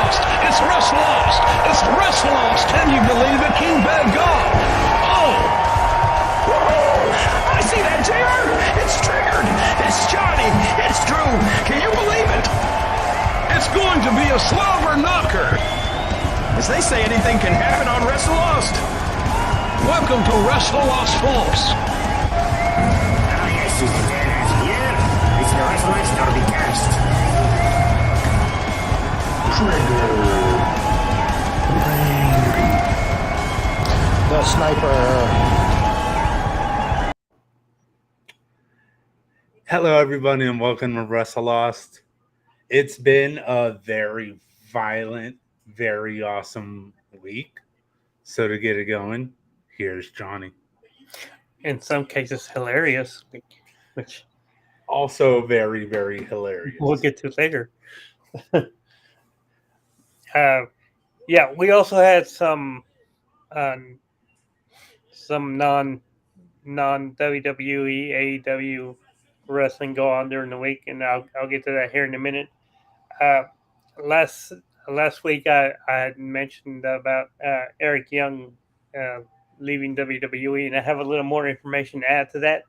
Lost. It's WrestleLost. It's WrestleLost. Can you believe it? King Bad God. Oh. I see that, JR. It's triggered. It's Johnny. It's Drew. Can you believe it? It's going to be a slobber knocker. As they say, anything can happen on WrestleLost. Welcome to WrestleLost, folks. Yes, Sister Dana's here. It's the WrestleLost Derby cast. The sniper. Hello, everybody, and welcome to WrestleLost. It's been a very violent, very awesome week. So to get it going, here's Johnny. In some cases, hilarious, which Also very, very hilarious. we'll get to later. Yeah, we also had some non WWE AEW wrestling go on during the week, and I'll get to that here in a minute. Last week I had mentioned about Eric Young leaving WWE, and I have a little more information to add to that.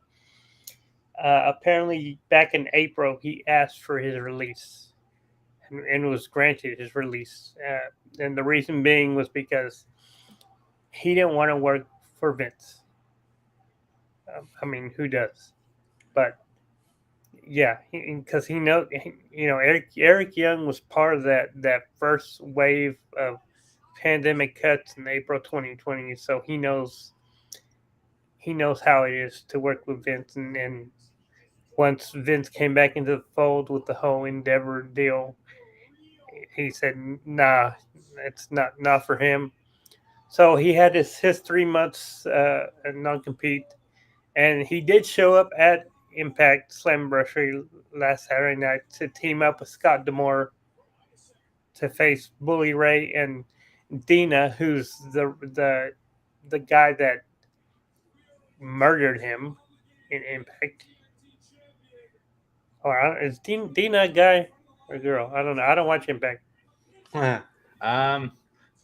Apparently, back in April, he asked for his release and was granted his release. And the reason being was because he didn't want to work for Vince. I mean, who does? But yeah, because he knows, Eric Young was part of that first wave of pandemic cuts in April 2020, so he knows how it is to work with Vince. And once Vince came back into the fold with the whole Endeavor deal, he said, "Nah, it's not for him." So he had his 3 months non-compete, and he did show up at Impact Slammiversary last Saturday night to team up with Scott D'Amore to face Bully Ray and Dina, who's the guy that murdered him in Impact. Or is Dina a guy or a girl? I don't know. I don't watch Impact.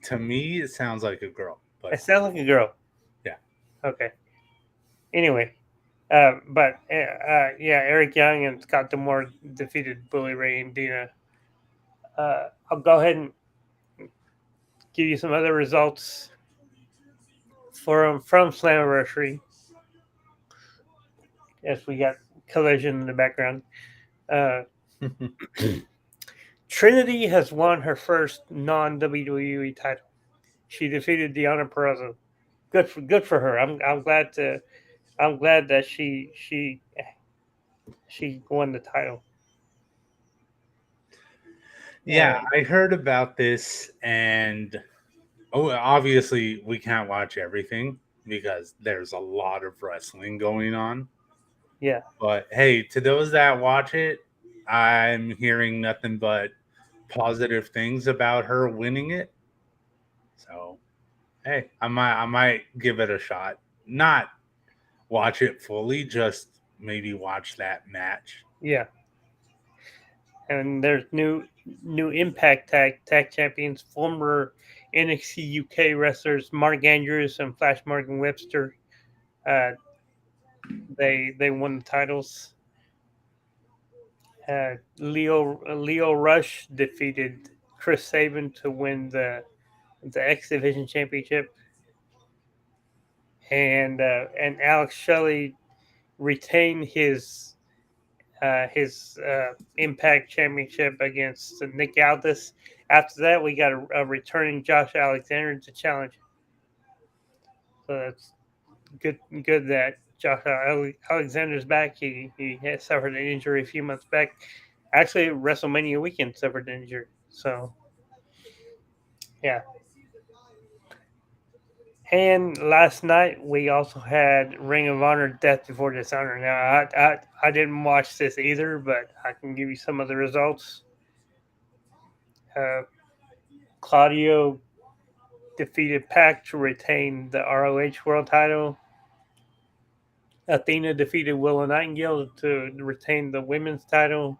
To me, it sounds like a girl. But It sounds like a girl. Yeah. Okay. Anyway, Eric Young and Scott D'Amore defeated Bully Ray and Dina. I'll go ahead and give you some other results from Slammiversary. As we got Collision in the background. Trinity has won her first non-WWE title. She defeated Deonna Purrazzo. Good for her. I'm glad that she won the title. Yeah, I heard about this, and obviously we can't watch everything because there's a lot of wrestling going on. Yeah. But hey, to those that watch it, I'm hearing nothing but positive things about her winning it. So, hey, I might give it a shot. Not watch it fully, just maybe watch that match. Yeah. And there's new Impact Tag Champions, former NXT UK wrestlers Mark Andrews and Flash Morgan Webster. They won the titles. Leo Rush defeated Chris Sabin to win the X Division Championship, and Alex Shelley retained his Impact Championship against Nick Aldis. After that, we got a returning Josh Alexander to challenge. So that's good that Josh Alexander's back. He had suffered an injury a few months back. Actually, WrestleMania weekend suffered an injury. So, yeah. And last night we also had Ring of Honor Death Before Dishonor. Now I didn't watch this either, but I can give you some of the results. Claudio defeated Pac to retain the ROH World Title. Athena defeated Willow Nightingale to retain the Women's Title.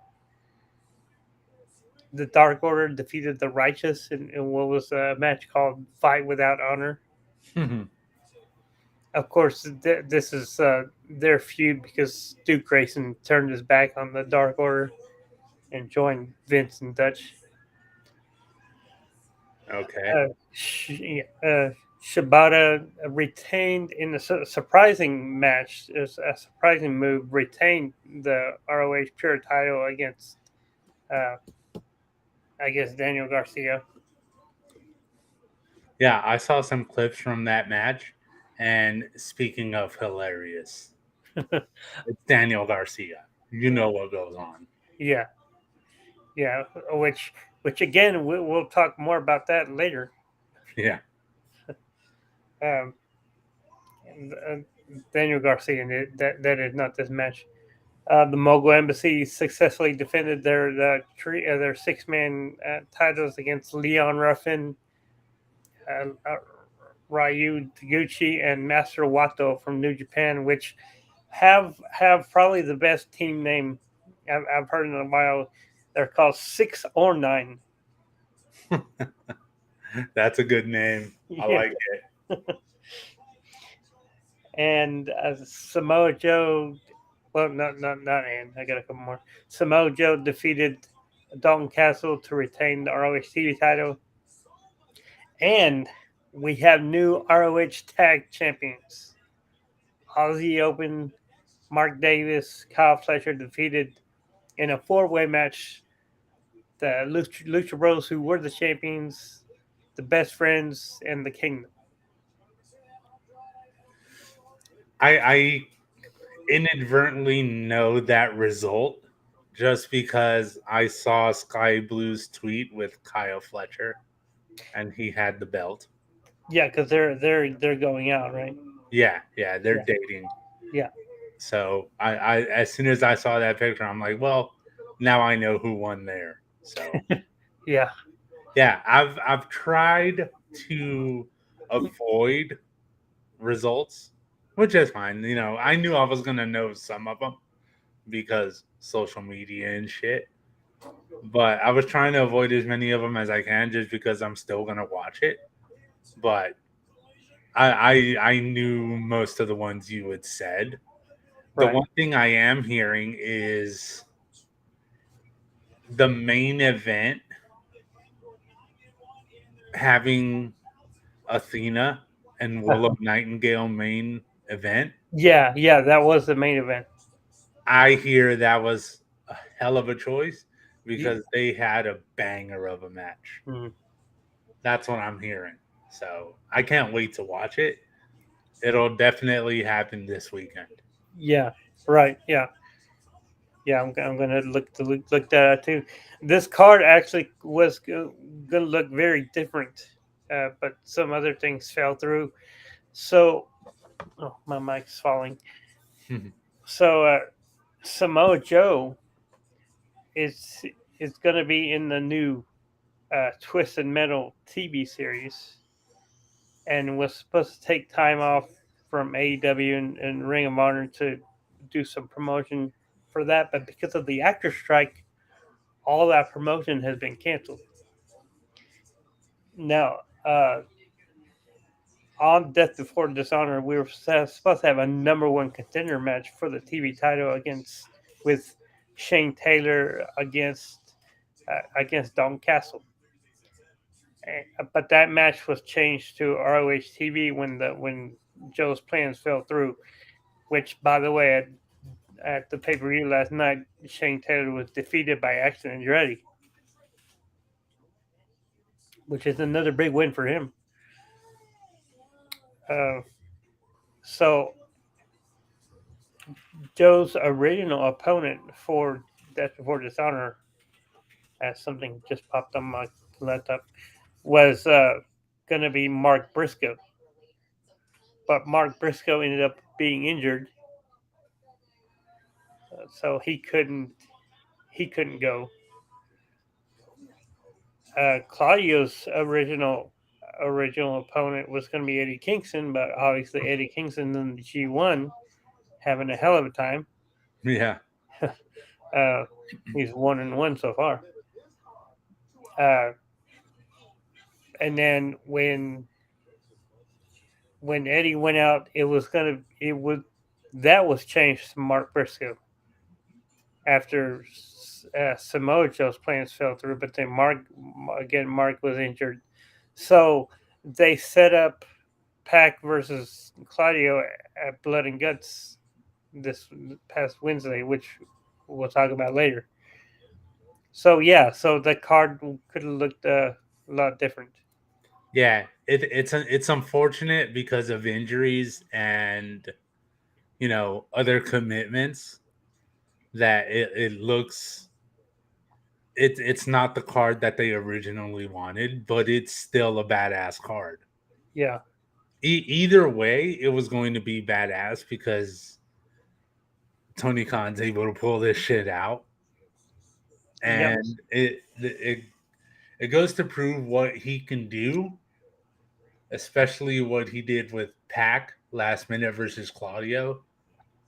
the Dark Order defeated the Righteous in what was a match called Fight Without Honor. Of course, this is their feud because Duke Grayson turned his back on the Dark Order and joined Vince and Dutch. Okay. Shibata retained in a surprising match, a surprising move, retained the ROH Pure title against, I guess, Daniel Garcia. Yeah, I saw some clips from that match. And speaking of hilarious, it's Daniel Garcia. You know what goes on. Yeah, which again we'll talk more about that later. Yeah. Daniel Garcia, and that is not this match. The Mogul Embassy successfully defended their 6-man titles against Leon Ruffin, Ryu Taguchi, and Master Wato from New Japan, which have probably the best team name I've heard in a while. They're called 6 or 9. That's a good name. I like it. And Samoa Joe, well, not and I got a couple more. Samoa Joe defeated Dalton Castle to retain the ROH TV title. And we have new ROH tag champions. Aussie Open, Mark Davis, Kyle Fletcher defeated in a 4-way match the Lucha Bros, who were the champions, the Best Friends, and the Kingdom. I inadvertently know that result just because I saw Sky Blue's tweet with Kyle Fletcher, and he had the belt. Yeah, because they're going out, right? Yeah, they're dating. Yeah. So I as soon as I saw that picture, I'm like, well, now I know who won there. So yeah, I've tried to avoid results, which is fine. You know, I knew I was gonna know some of them because social media and shit. But I was trying to avoid as many of them as I can, just because I'm still gonna watch it. But I knew most of the ones you had said. The right. one thing I am hearing is the main event having Athena and Willow Nightingale main event. Yeah, that was the main event. I hear that was a hell of a choice because they had a banger of a match. Mm-hmm. That's what I'm hearing. So I can't wait to watch it. It'll definitely happen this weekend. Yeah, right. Yeah. I'm gonna look that up too. This card actually was gonna look very different, but some other things fell through. So, my mic's falling. So Samoa Joe is going to be in the new Twisted Metal TV series, and was supposed to take time off from AEW and Ring of Honor to do some promotion for that, but because of the actor strike, all that promotion has been canceled. Now, on Death Before Dishonor, we were supposed to have a number 1 contender match for the TV title with Shane Taylor against Dalton Castle. But that match was changed to ROH TV when Joe's plans fell through. Which, by the way, at the pay-per-view last night, Shane Taylor was defeated by Axel Andretti, which is another big win for him. So Joe's original opponent for Death Before Dishonor, as something just popped on my laptop, was going to be Mark Briscoe. But Mark Briscoe ended up being injured, so he couldn't go. Claudio's original opponent was going to be Eddie Kingston, but obviously Eddie Kingston in the G1 having a hell of a time. Yeah. He's 1-1 so far. And then when Eddie went out, that was changed to Mark Briscoe after Samoa Joe's plans fell through. But then Mark was injured, so they set up Pac versus Claudio at Blood and Guts this past Wednesday, which we'll talk about later. So yeah, so the card could have looked a lot different. Yeah, it's unfortunate because of injuries and other commitments that it looks it's not the card that they originally wanted, but it's still a badass card. Yeah, Either way, it was going to be badass because Tony Khan's able to pull this shit out, and it goes to prove what he can do, especially what he did with Pac last minute versus Claudio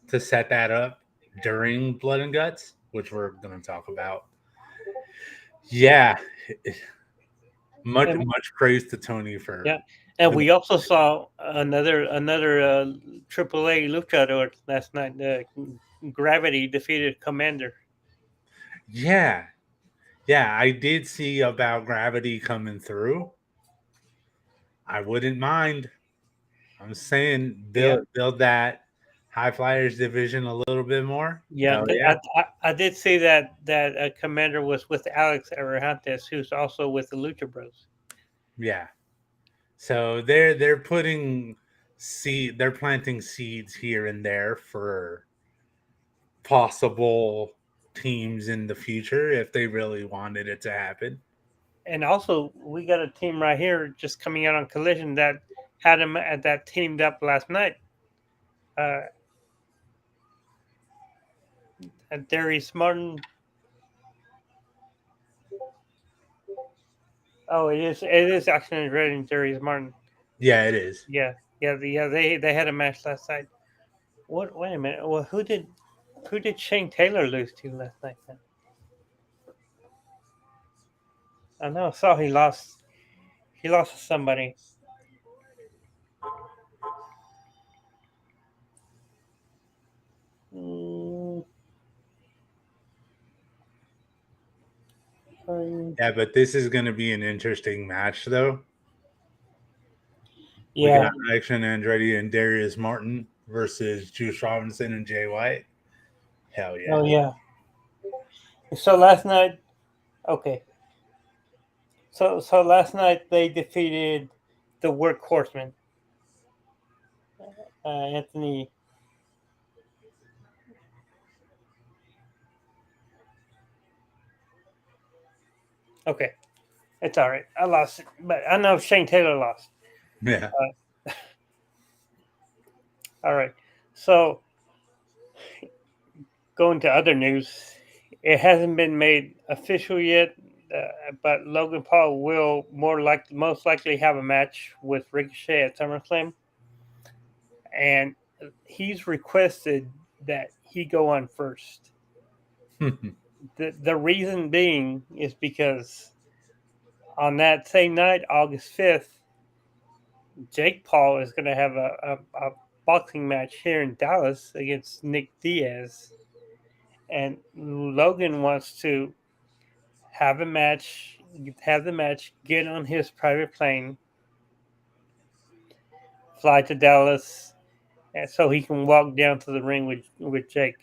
to set that up during Blood and Guts, which we're going to talk about. Yeah, much praise to Tony for and we also saw another AAA luchador last night. Gravity defeated Commander. Yeah, I did see about Gravity coming through. I wouldn't mind. I'm saying build that High Flyers division a little bit more. Yeah, I did see that Commander was with Alex Arajantes, who's also with the Lucha Bros. Yeah, so they're planting seeds here and there for possible teams in the future if they really wanted it to happen. And also, we got a team right here just coming out on Collision that had them that teamed up last night. And Darius Martin. Oh, it is actually Red and Darius Martin. Yeah, it is. Yeah. They had a match last night. What? Wait a minute. Well, who did Shane Taylor lose to last night? Then? I know. I saw he lost. He lost to somebody. Yeah, but this is going to be an interesting match, though. Yeah, we got Action Andretti and Darius Martin versus Juice Robinson and Jay White. Hell yeah! Oh yeah. So last night, okay. So last night they defeated the Workhorsemen. Anthony. Okay, it's all right. I lost it, but I know Shane Taylor lost. Yeah. All right. So going to other news, it hasn't been made official yet, but Logan Paul will most likely have a match with Ricochet at SummerSlam, and he's requested that he go on first. The reason being is because on that same night, August 5th, Jake Paul is going to have a boxing match here in Dallas against Nick Diaz. And Logan wants to have the match, get on his private plane, fly to Dallas, and so he can walk down to the ring with Jake.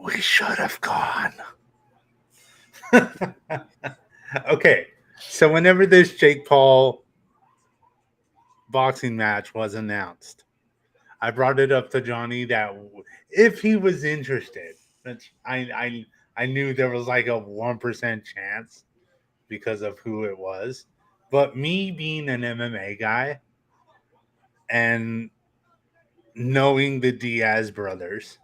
We should have gone. Okay, so whenever this Jake Paul boxing match was announced, I brought it up to Johnny that if he was interested, I knew there was like a 1% chance because of who it was. But me being an MMA guy and knowing the Diaz brothers,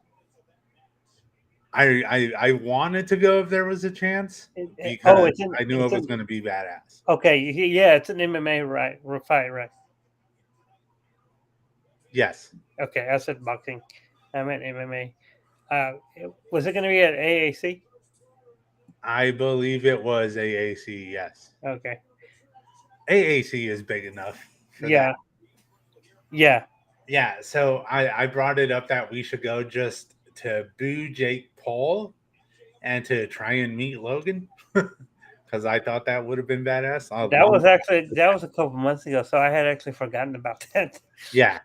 I wanted to go if there was a chance because I knew it was going to be badass. Okay, yeah, it's an MMA fight, right? Yes. Okay, I said boxing. I meant MMA. Was it going to be at AAC? I believe it was AAC. Yes, Okay. AAC is big enough for Yeah. that. Yeah. Yeah, so I brought it up that we should go just to boo Jake Paul and to try and meet Logan because I thought that would have been badass. That was a couple months ago, so I had actually forgotten about that. Yeah,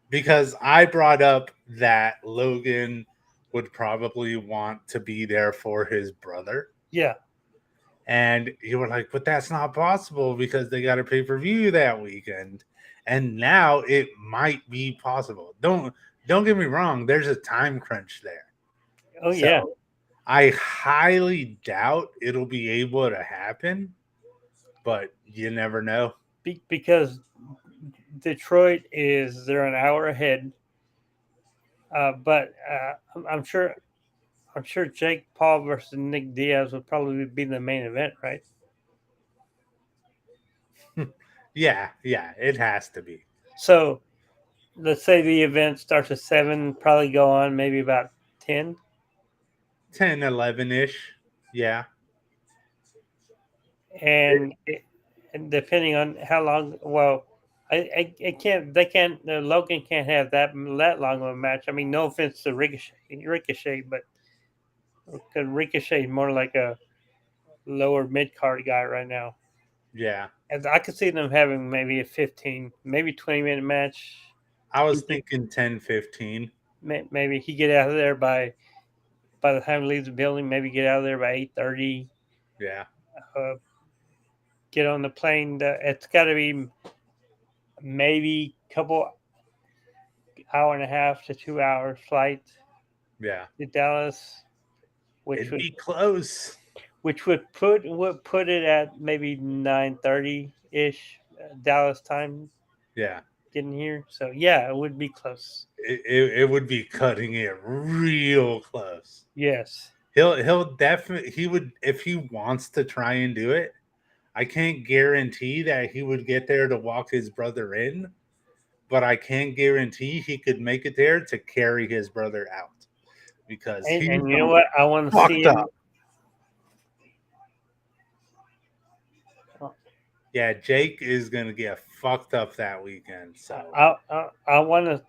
because I brought up that Logan would probably want to be there for his brother. Yeah. And you were like, but that's not possible because they got a pay-per-view that weekend. And now it might be possible. Don't get me wrong, there's a time crunch there. Oh So yeah. I highly doubt it'll be able to happen, but you never know. Because Detroit they're an hour ahead. But I'm sure Jake Paul versus Nick Diaz would probably be the main event, right? Yeah, it has to be. So let's say the event starts at 7, probably go on maybe about 10. 10, 11-ish. Yeah. And depending on how long, well, I can't. They can't. Logan can't have that long of a match. I mean, no offense to Ricochet, but Ricochet is more like a lower mid card guy right now. Yeah. And I could see them having maybe a 15, maybe 20-minute match. I was thinking 10, 15. Maybe he get out of there by the time he leaves the building. Maybe get out of there by 8:30. Yeah. Get on the plane. It's got to be maybe a couple hour and a half to 2 hours flight Yeah. to Dallas, It'd be close. which would put it at maybe 9:30 ish Dallas time. Yeah. Getting here, so yeah, it would be close. It would be cutting it real close. Yes. He'll definitely, he would, if he wants to try and do it. I can't guarantee that he would get there to walk his brother in, but I can guarantee he could make it there to carry his brother out because And you know what? I want to see him. Yeah, Jake is gonna get fucked up that weekend. So I want to,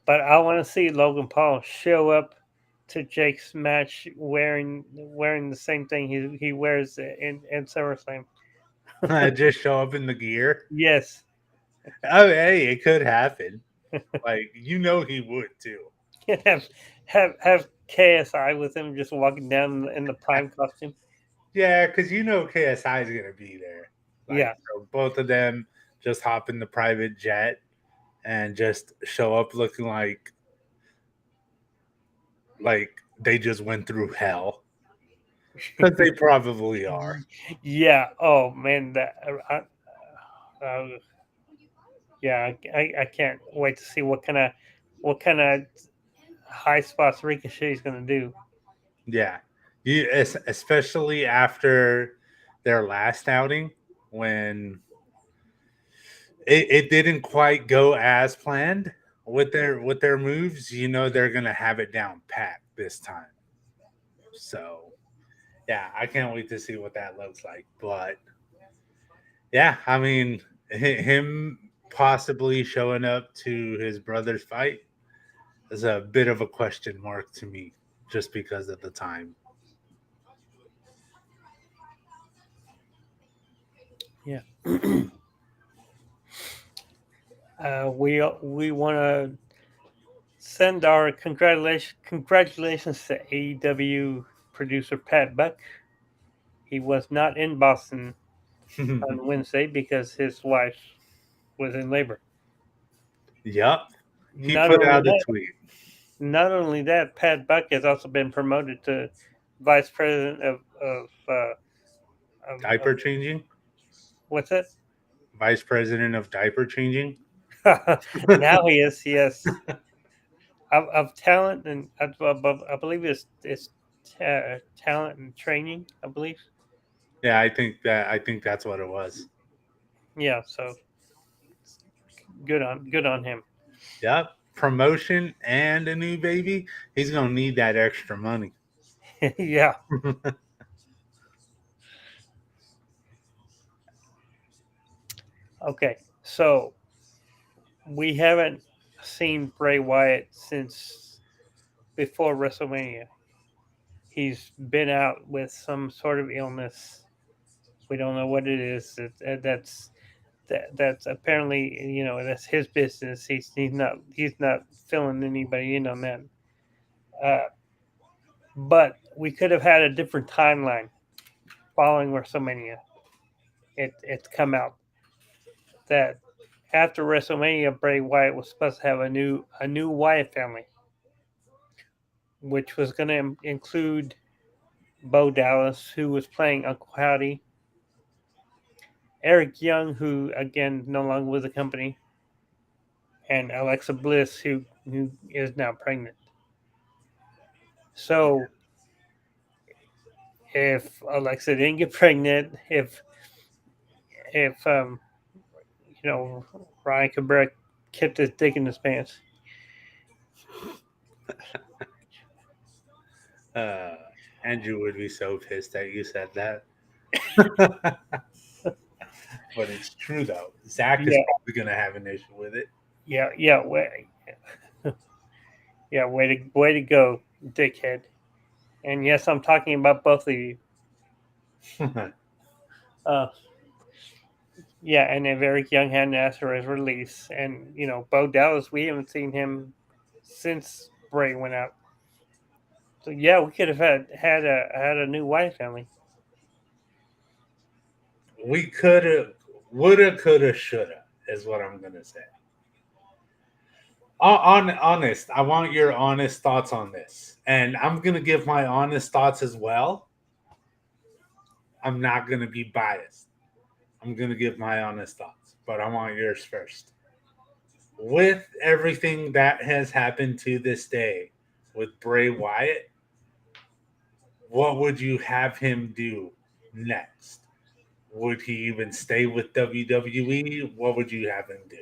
but I want to see Logan Paul show up to Jake's match wearing the same thing he wears in SummerSlam. just show up in the gear. Yes. Oh, hey, it could happen. Like he would too. have KSI with him just walking down in the Prime costume. Yeah, because KSI is gonna be there. Yeah. So both of them just hop in the private jet and just show up looking like they just went through hell. Because they probably are. Yeah. Oh man, yeah, I can't wait to see what kind of high spots Ricochet is going to do. Yeah, especially after their last outing when it didn't quite go as planned with their moves. They're gonna have it down pat this time. So. Yeah, I can't wait to see what that looks like. But yeah, I mean, him possibly showing up to his brother's fight is a bit of a question mark to me, just because of the time. Yeah. We want to send our congratulations to AEW producer Pat Buck. He was not in Boston on Wednesday because his wife was in labor. Yep. He put out a tweet. Not only that, Pat Buck has also been promoted to vice president of diaper changing. What's that? Vice president of diaper changing. Now he is. Yes. Of talent and I believe it's talent and training, I believe. Yeah, I think that's what it was. Yeah, so good on him. Yep, promotion and a new baby. He's gonna need that extra money. Yeah. Okay, so we haven't seen Bray Wyatt since before WrestleMania. He's been out with some sort of illness. We don't know what it is. That's apparently, that's his business. He's not filling anybody in on that. Uh, but we could have had a different timeline following WrestleMania. It's come out that after WrestleMania, Bray Wyatt was supposed to have a new Wyatt family, which was going to include Bo Dallas, who was playing Uncle Howdy, Eric Young, who again no longer with the company, and Alexa Bliss, who is now pregnant. So if Alexa didn't get pregnant, if Ryan Cabrera kept his dick in his pants, Andrew would be so pissed that you said that. But it's true though. Zach is Yeah. probably gonna have an issue with it. yeah, way to go, dickhead. And yes, I'm talking about both of you. Uh, yeah, and if Eric Young hadn't asked for his release, and Bo Dallas, we haven't seen him since Bray went out. So yeah, we could have had a new Wyatt family. We coulda, woulda, coulda, shoulda, is what I'm gonna say. Honest, I want your honest thoughts on this, and I'm gonna give my honest thoughts as well. I'm not gonna be biased. I'm gonna give my honest thoughts, but I want yours first. With everything that has happened to this day with Bray Wyatt, what would you have him do next? Would he even stay with WWE? What would you have him do?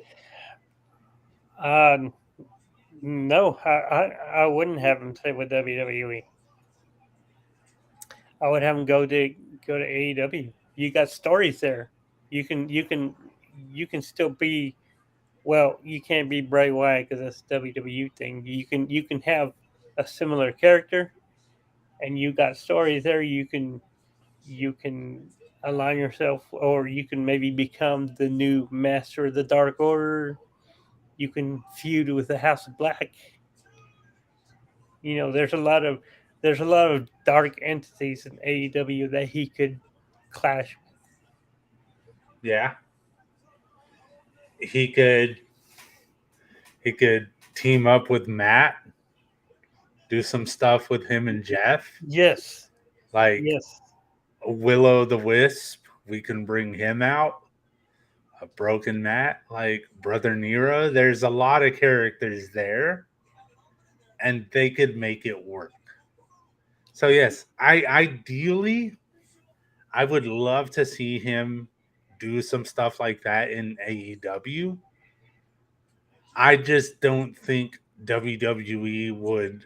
No, I wouldn't have him stay with WWE. I would have him go to AEW. You got stories there. You can still be. Well, you can't be Bray Wyatt because that's a WWE thing. You can have a similar character, and you got stories there. You can align yourself, or you can maybe become the new master of the Dark Order. You can feud with the House of Black. There's a lot of dark entities in AEW that he could clash. Yeah. He could team up with Matt, do some stuff with him and Jeff. Yes. Like Yes. Willow the Wisp, we can bring him out. A Broken Matt, like Brother Nero. There's a lot of characters there, and they could make it work. So yes, ideally I would love to see him do some stuff like that in AEW. I just don't think WWE would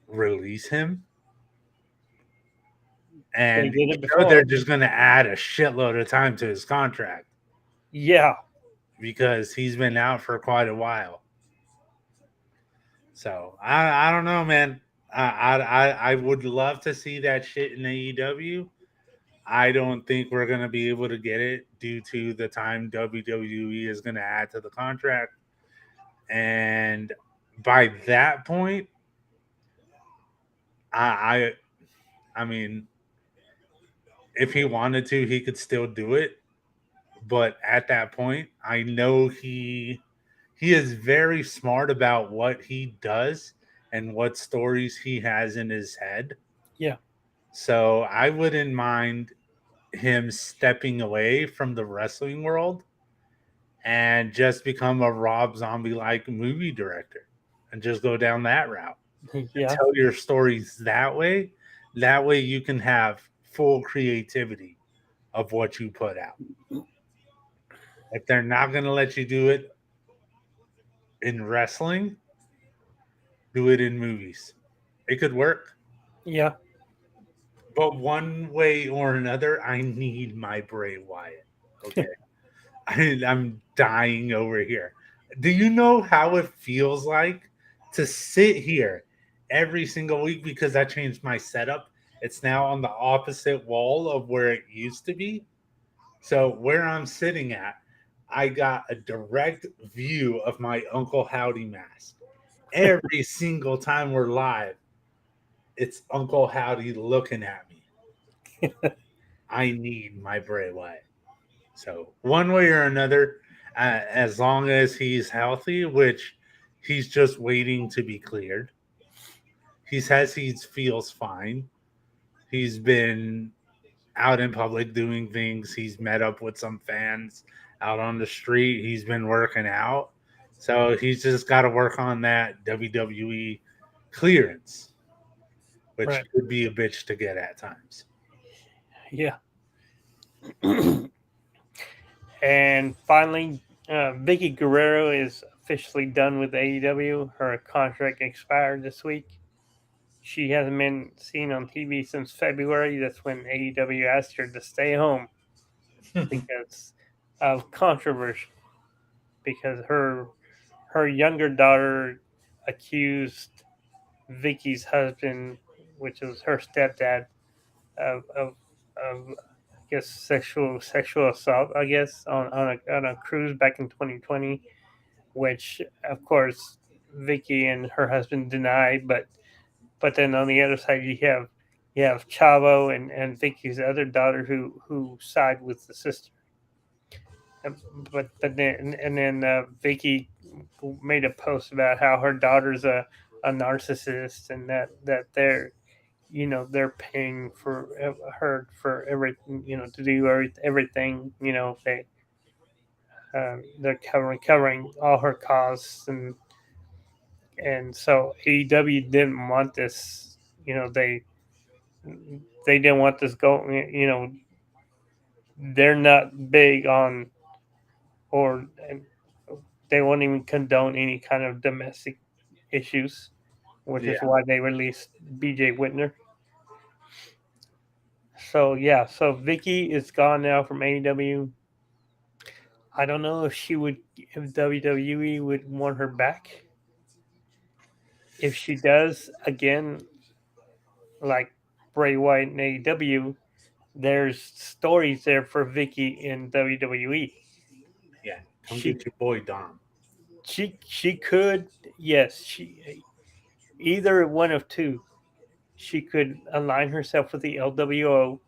release him. And They did it before. they're just going to add a shitload of time to his contract Yeah. because he's been out for quite a while. So I don't know, man. I would love to see that shit in AEW. I don't think we're going to be able to get it due to the time WWE is going to add to the contract. And by that point, I mean, if he wanted to, he could still do it. But at that point, I know he is very smart about what he does and what stories he has in his head. Yeah. So I wouldn't mind him stepping away from the wrestling world and just become a Rob Zombie-like movie director and just go down that route. Yeah. Tell your stories that way. That way you can have full creativity of what you put out. If they're not going to let you do it in wrestling, do it in movies. It could work. Yeah. But one way or another, I need my Bray Wyatt. Okay. I'm dying over here. Do you know how it feels like to sit here every single week because I changed my setup? It's now on the opposite wall of where it used to be. So where I'm sitting at, I got a direct view of my Uncle Howdy mask. Every single time we're live, it's Uncle Howdy looking at me. I need my Bray Wyatt. So one way or another, as long as he's healthy, which he's just waiting to be cleared, he says he feels fine. He's been out in public doing things. He's met up with some fans out on the street. He's been working out. So he's just got to work on that WWE clearance, which Right. could be a bitch to get at times. Yeah. And finally, Vicky Guerrero is officially done with AEW. Her contract expired this week. She hasn't been seen on TV since February. That's when AEW asked her to stay home because of controversy. Because her younger daughter accused Vicky's husband, which was her stepdad, of I guess sexual assault. I guess on a cruise back in 2020, which of course Vicky and her husband denied, but then on the other side you have Chavo and Vicky's other daughter who side with the sister. But then Vicky made a post about how her daughter's a narcissist and that they're paying for her for everything, to do everything, they're covering all her costs, and so AEW didn't want this, they didn't want this going, they're not big on, or they won't even condone any kind of domestic issues, which is Yeah. why they released BJ Whitner. So Vicky is gone now from AEW. I don't know if WWE would want her back. If she does, again, like Bray Wyatt in AEW, there's stories there for Vicky in WWE. Yeah. Come She get your boy Dom. she could, yes, she either one of two. She could align herself with the LWO.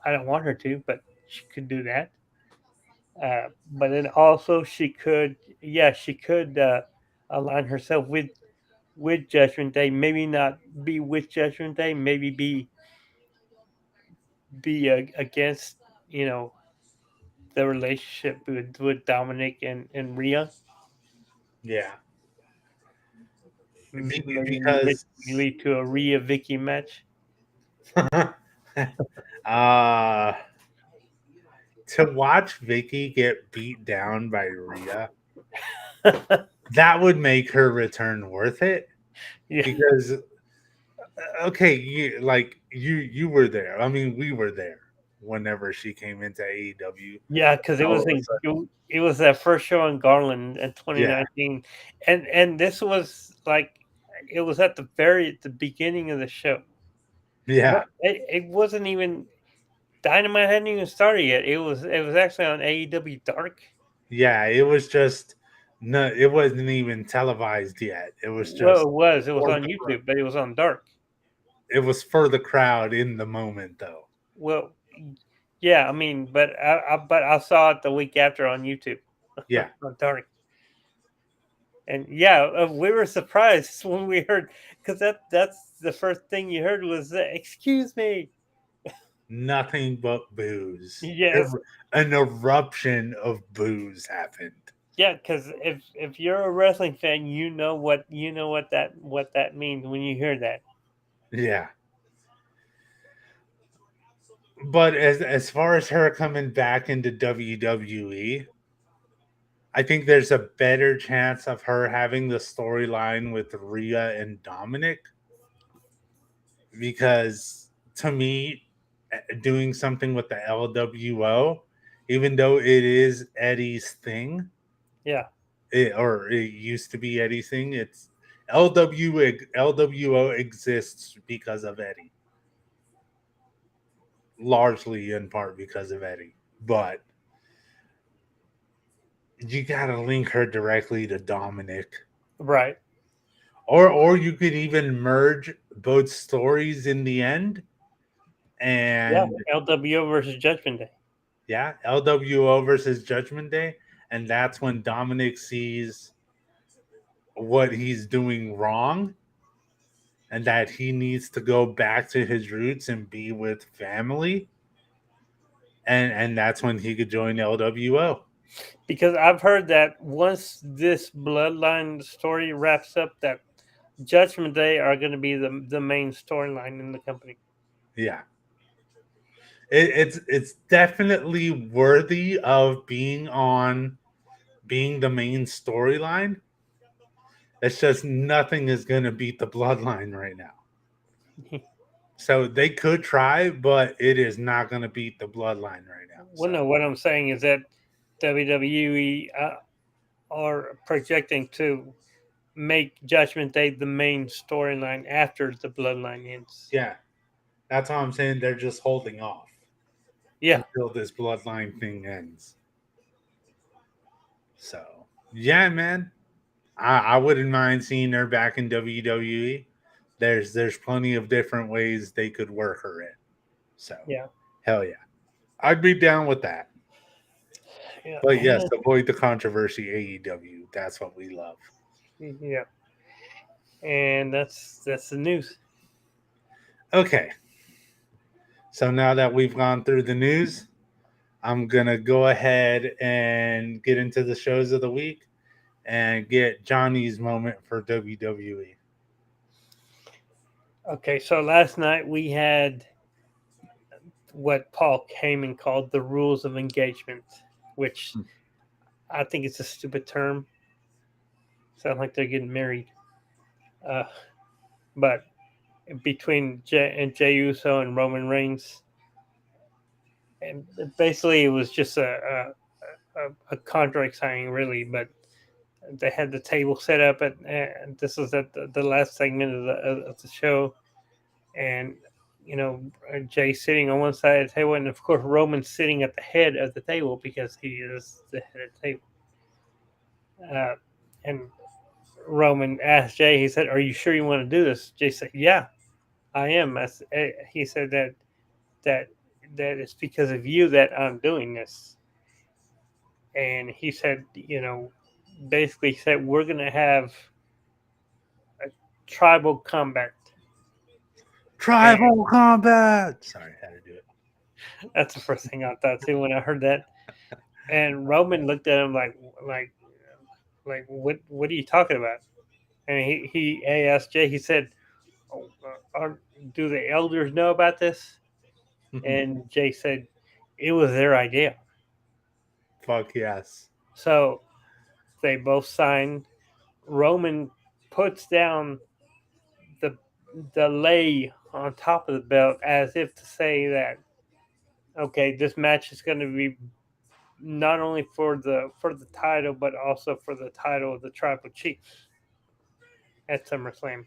I don't want her to, but she could do that. But then also she could align herself with Judgment Day. Maybe not be with Judgment Day. Maybe be against the relationship with Dominic and Rhea. Yeah. Maybe Because lead to a Rhea Vicky match. uh to watch Vicky get beat down by Rhea, that would make her return worth it. Yeah, Because okay, you were there. I mean, we were there whenever she came into AEW. yeah, because it All was of a sudden, it was that first show in Garland in yeah, 2019, and this was like it was at the beginning of the show. yeah, It wasn't even Dynamite hadn't even started yet. It was actually on AEW Dark. yeah. It was just no. It wasn't even televised yet. It was Well, just it was for on the YouTube, but it was on Dark. it was for the crowd in the moment, though. Well, yeah, I mean, but I saw it the week after on YouTube. Yeah, On Dark. And yeah, we were surprised when we heard, because that's the first thing you heard was "Excuse me." nothing but booze. Yes, An eruption of booze happened. yeah, because if you're a wrestling fan, what that means when you hear that. Yeah. But as far as her coming back into WWE, I think there's a better chance of her having the storyline with Rhea and Dominic, because to me, doing something with the LWO even though it is Eddie's thing, Yeah. it used to be Eddie's thing. It's LWO exists because of Eddie, largely in part because of Eddie. But you gotta link her directly to Dominic, Right. or you could even merge both stories in the end, Yeah. and LWO versus Judgment Day. yeah, LWO versus Judgment Day, and that's when Dominic sees what he's doing wrong and that he needs to go back to his roots and be with family, and that's when he could join LWO. Because I've heard that once this bloodline story wraps up, that Judgment Day are going to be the main storyline in the company. Yeah, it's definitely worthy of being the main storyline. It's just nothing is going to beat the bloodline right now. So they could try, but it is not going to beat the bloodline right now. Well, So, no, what I'm saying is that WWE are projecting to make Judgment Day the main storyline after the bloodline ends. yeah, that's how I'm saying they're just holding off Yeah. until this bloodline thing ends. So, yeah, man, I wouldn't mind seeing her back in WWE. There's plenty of different ways they could work her in. So, Yeah. hell yeah, I'd be down with that. Yeah. But yes, avoid the controversy. AEW, that's what we love. Yeah. And that's the news. Okay. So now that we've gone through the news, I'm going to go ahead and get into the shows of the week and get Johnny's moment for WWE. Okay, so last night we had what Paul Heyman called the rules of engagement, which I think it's a stupid term. Sounds like they're getting married. But between Jey Uso and Roman Reigns, and basically it was just a contract signing, really. But they had the table set up, and this was at the last segment of the show, and Jay sitting on one side of the table, and of course Roman sitting at the head of the table because he is the head of the table. And Roman asked Jay, he said, "Are you sure you want to do this?" Jay said, "Yeah, I am." He said that it's because of you that I'm doing this. And he said, basically said, we're going to have a tribal combat. Tribal combat. Sorry, I had to do it. That's the first thing I thought too when I heard that. And Roman looked at him like what are you talking about? And he asked Jay. He said, "Do the elders know about this?" And Jay said, "It was their idea." Fuck yes. So they both signed. Roman puts down the lei on top of the belt as if to say that, okay, this match is going to be not only for the title but also for the title of the tribal chief at SummerSlam.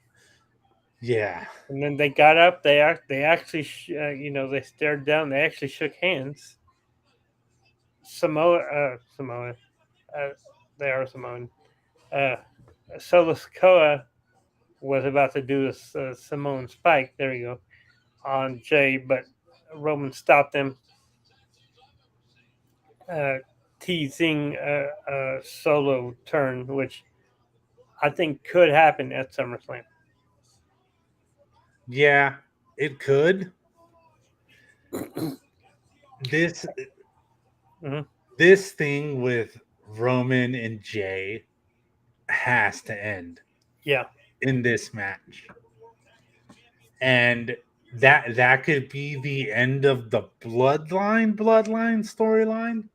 Yeah. And then they got up. They actually they stared down. They actually shook hands. Samoa, they are Samoan. Solo Sikoa was about to do this Samoan spike. There you go on Jay, but Roman stopped them, teasing a solo turn, which I think could happen at SummerSlam. Yeah, it could. This this thing with Roman and Jay has to end. Yeah. In this match. And that could be the end of the bloodline storyline.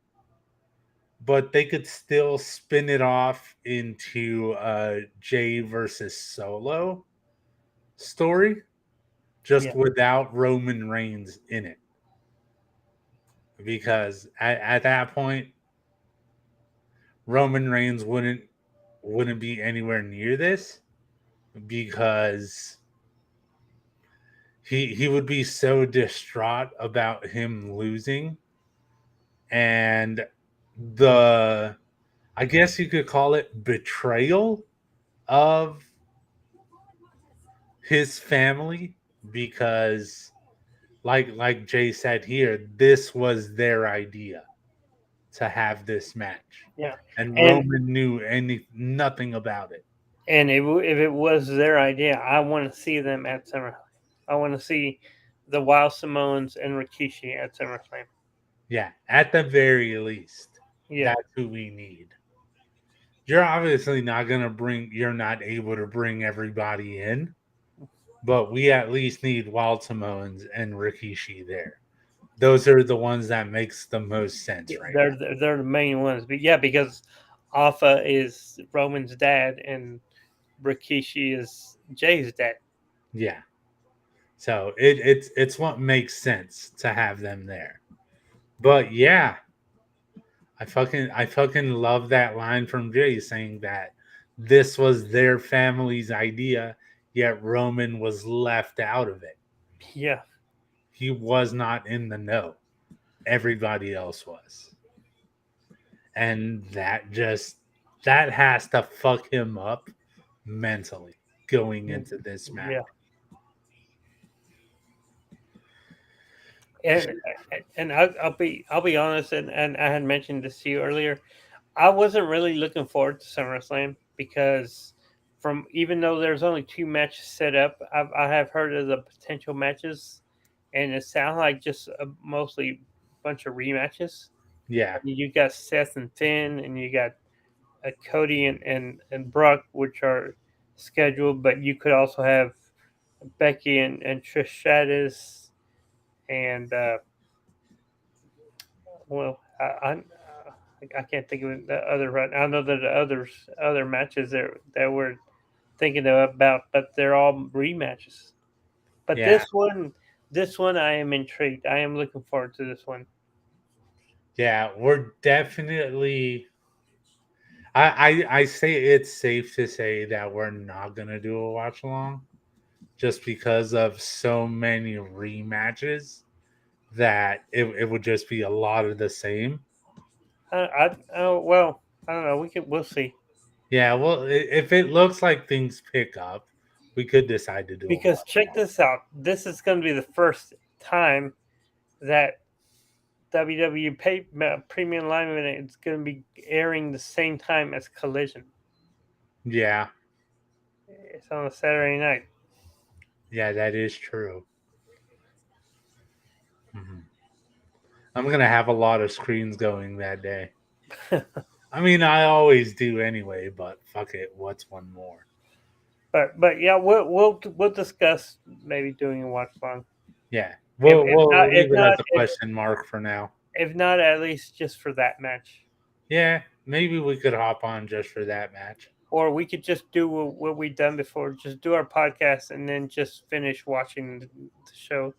But they could still spin it off into a Jay versus Solo story, just without Roman Reigns in it. because at that point, Roman Reigns wouldn't be anywhere near this because he would be so distraught about him losing, and the I guess you could call it betrayal of his family, because like Jay said here, this was their idea to have this match, Yeah, and and Roman knew nothing about it. and if it was their idea, I want to see them at SummerSlam. I want to see the Wild Samoans and Rikishi at SummerSlam. Yeah, at the very least, Yeah, that's who we need. You're obviously not you're not able to bring everybody in, but we at least need Wild Samoans and Rikishi there. Those are the ones that makes the most sense right now. they're the main ones. But yeah, because Alpha is Roman's dad and Rikishi is Jay's dad. Yeah. So it's what makes sense to have them there. But yeah, I fucking love that line from Jay saying that this was their family's idea, yet Roman was left out of it. Yeah, He was not in the know. Everybody else was. And that has to fuck him up mentally going into this match. yeah. And I'll be honest, and I had mentioned this to you earlier. I wasn't really looking forward to SummerSlam because from even though there's only 2 matches set up, I have heard of the potential matches, and it sounds like just mostly a bunch of rematches. Yeah. You got Seth and Finn, and you got Cody and Brock, which are scheduled, but you could also have Becky and Trish Stratus, and well, I can't think of the other right. I know that the other matches that we're thinking about, but they're all rematches. But Yeah. this one, I am intrigued. I am looking forward to this one. Yeah, we're definitely. I say it's safe to say that we're not gonna do a watch along, just because of so many rematches that it would just be a lot of the same. Well, I don't know. We'll see. Yeah, well, if it looks like things pick up, we could decide to do a Because watch check along. this out. This is going to be the first time that WWE Premium Live Event is going to be airing the same time as Collision. Yeah, It's on a Saturday night. yeah, that is true. Mhm. I'm gonna have a lot of screens going that day. I mean, I always do anyway, but fuck it, what's one more? But yeah, we'll discuss maybe doing a watch along. Yeah, If, we'll leave if it as not a question mark for now. if not, at least just for that match. Yeah, maybe we could hop on just for that match. Or we could just do what we've done before. Just do our podcast and then just finish watching the show.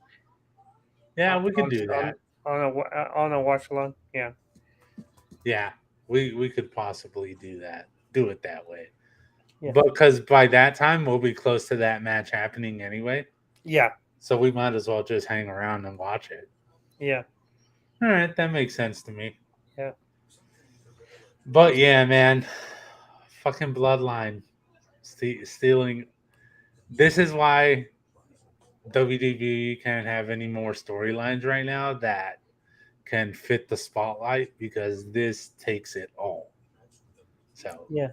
Yeah, we could on, do that. on a watch along. Yeah, Yeah, we could possibly do that. Do it that way. Yeah. But because by that time we'll be close to that match happening anyway, yeah, so we might as well just hang around and watch it. yeah, All right, that makes sense to me. yeah. But yeah, man, fucking Bloodline stealing. This is why WWE can't have any more storylines right now that can fit the spotlight, because this takes it all. So Yeah.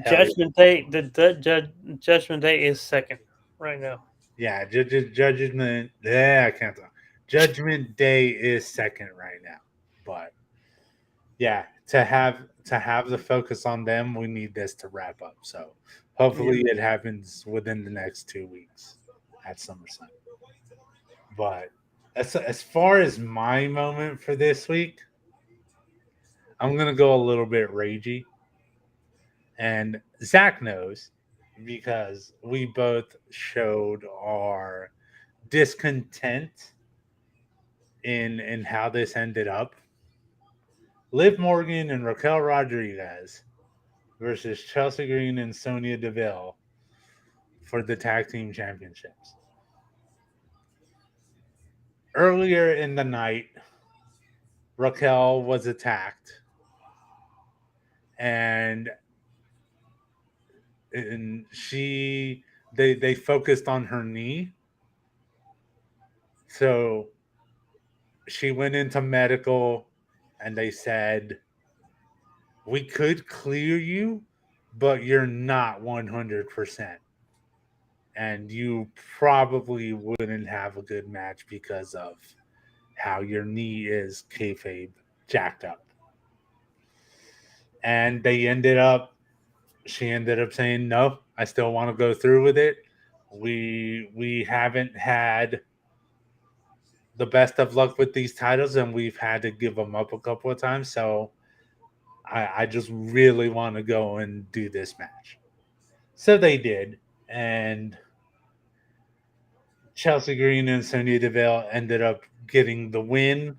hell Judgment Day. The Judgment Day is second right now. yeah, Judgment. Yeah, I can't talk. Judgment Day is second right now, but yeah, to have the focus on them, we need this to wrap up. So hopefully it happens within the next 2 weeks at SummerSlam. But as far as my moment for this week, I'm gonna go a little bit ragey, and Zach knows because we both showed our discontent in how this ended up. Liv Morgan and Raquel Rodriguez versus Chelsea Green and Sonya Deville for the tag team championships. Earlier in the night, Raquel was attacked, and they focused on her knee. So she went into medical, and they said, we could clear you, but you're not 100%. And you probably wouldn't have a good match because of how your knee is kayfabe jacked up. And she ended up saying, no, I still want to go through with it. We haven't had the best of luck with these titles, and we've had to give them up a couple of times. So I just really want to go and do this match. So they did. And Chelsea Green and Sonya Deville ended up getting the win.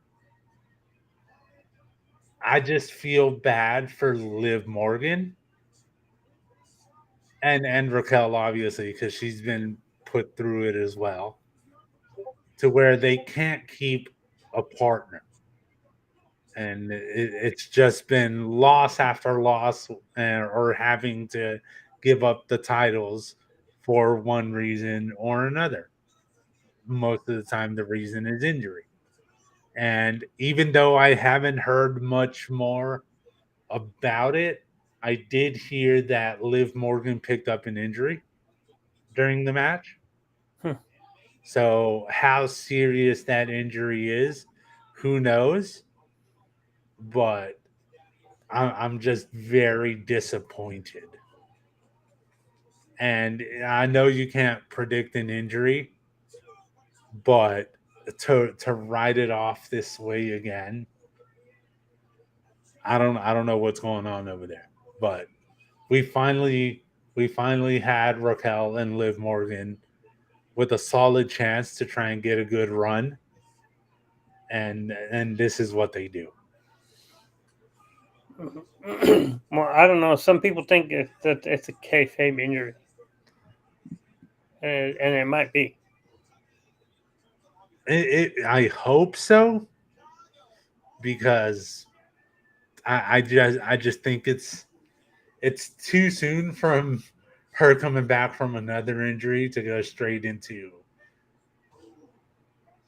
I just feel bad for Liv Morgan and Raquel, obviously, because she's been put through it as well, to where they can't keep a partner. And it's just been loss after loss, or having to give up the titles for one reason or another. Most of the time, the reason is injury. And even though I haven't heard much more about it, I did hear that Liv Morgan picked up an injury during the match. So how serious that injury is, who knows? But I'm just very disappointed. And I know you can't predict an injury, but to write it off this way again, I don't know what's going on over there. But we finally had Raquel and Liv Morgan with a solid chance to try and get a good run, and this is what they do. Well, I don't know. Some people think that it's a kayfabe injury, and it might be. I hope so, because I just think it's too soon from her coming back from another injury to go straight into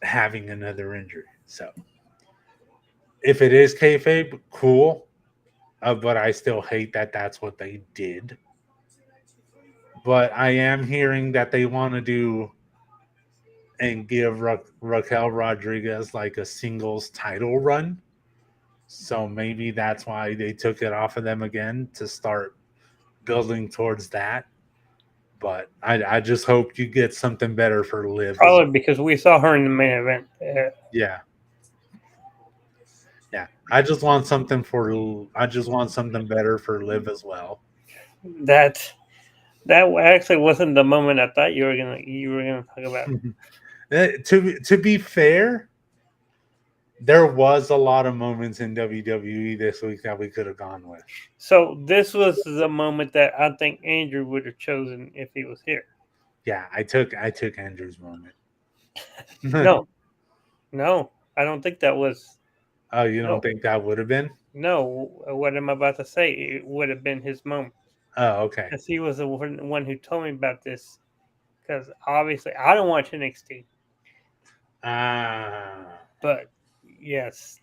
having another injury. So if it is kayfabe, cool. But I still hate that that's what they did. But I am hearing that they want to do and give Raquel Rodriguez like a singles title run. So maybe that's why they took it off of them again, to start building towards that. But I just hope you get something better for Liv. Probably because we saw her in the main event. Yeah. I just want something better for Liv as well. That actually wasn't the moment I thought you were gonna talk about. To be fair, there was a lot of moments in WWE this week that we could have gone with. So this was the moment that I think Andrew would have chosen if he was here. Yeah, I took Andrew's moment. No, I don't think that was. Oh, you don't think that would have been? No, what I'm about to say, it would have been his moment. Oh, okay. Because he was the one who told me about this. Because obviously, I don't watch NXT. But yes,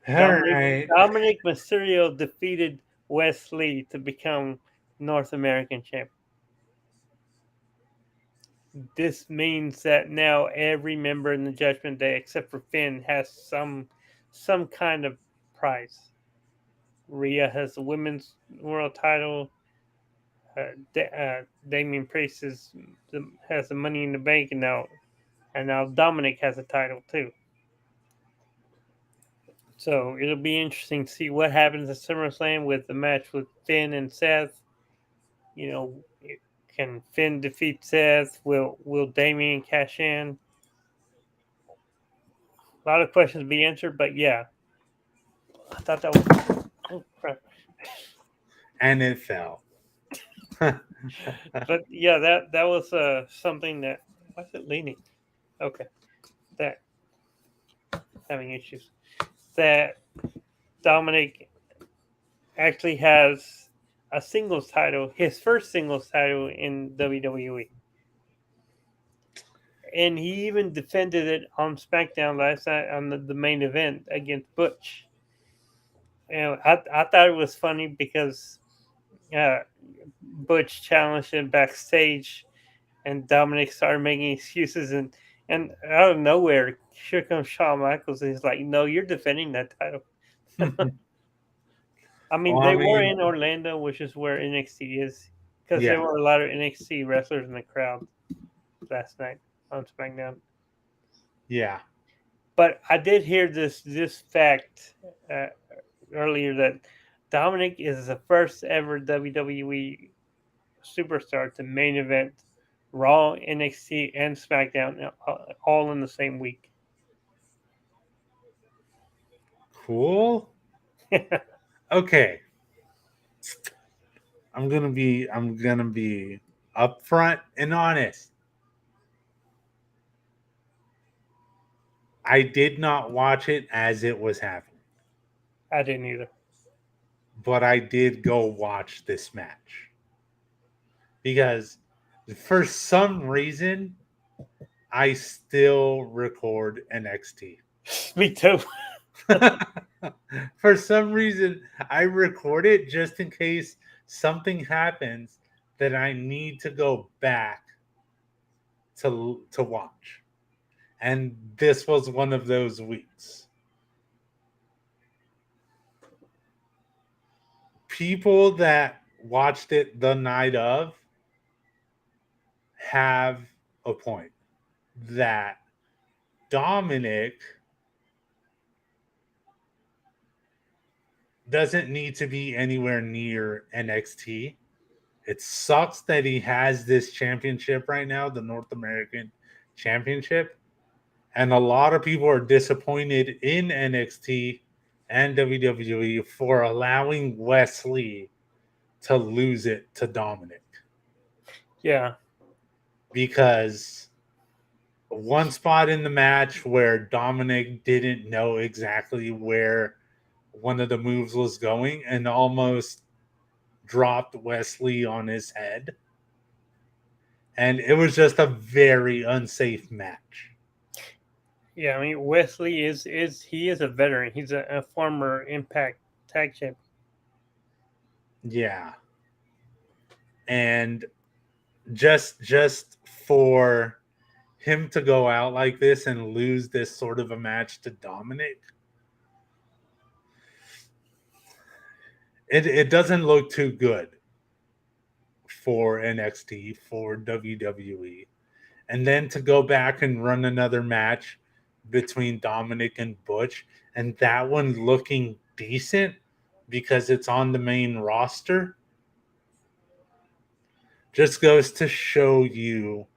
Dominic Mysterio defeated Wes Lee to become North American champion. This means that now every member in the Judgment Day, except for Finn, has some kind of prize. Rhea has the women's world title. Damian Priest has the Money in the Bank, and now Dominic has a title too. So it'll be interesting to see what happens at SummerSlam with the match with Finn and Seth. Can Finn defeat Seth? Will Damian cash in? A lot of questions to be answered, but yeah, I thought that was. Oh crap! And it fell. But yeah, that was something that. Why's it leaning? Okay, that having issues. That Dominic actually has a singles title, his first singles title in WWE. And he even defended it on SmackDown last night on the main event against Butch. And I thought it was funny because uh, Butch challenged him backstage, and Dominic started making excuses, and out of nowhere, here comes Shawn Michaels, and he's like, "No, you're defending that title." I mean, Well, they were in Orlando, which is where NXT is, because there yeah, were a lot of NXT wrestlers in the crowd last night on SmackDown. yeah. But I did hear this fact earlier that Dominic is the first ever WWE superstar to main event Raw, NXT, and SmackDown all in the same week. Cool. Okay. I'm gonna be upfront and honest. I did not watch it as it was happening, I didn't either. but I did go watch this match because for some reason I still record NXT. Me too. For some reason, I record it just in case something happens that I need to go back to watch. And this was one of those weeks. People that watched it the night of have a point that Dominic doesn't need to be anywhere near NXT. It sucks that he has this championship right now, the North American Championship. And a lot of people are disappointed in NXT and WWE for allowing Wesley to lose it to Dominic. Yeah. Because one spot in the match where Dominic didn't know exactly where one of the moves was going and almost dropped Wesley on his head. And it was just a very unsafe match. Yeah, I mean Wesley is a veteran. He's a former Impact Tag Champion. Yeah. And just for him to go out like this and lose this sort of a match to Dominic, it doesn't look too good for NXT, for WWE. And then to go back and run another match between Dominic and Butch, and that one looking decent because it's on the main roster, just goes to show you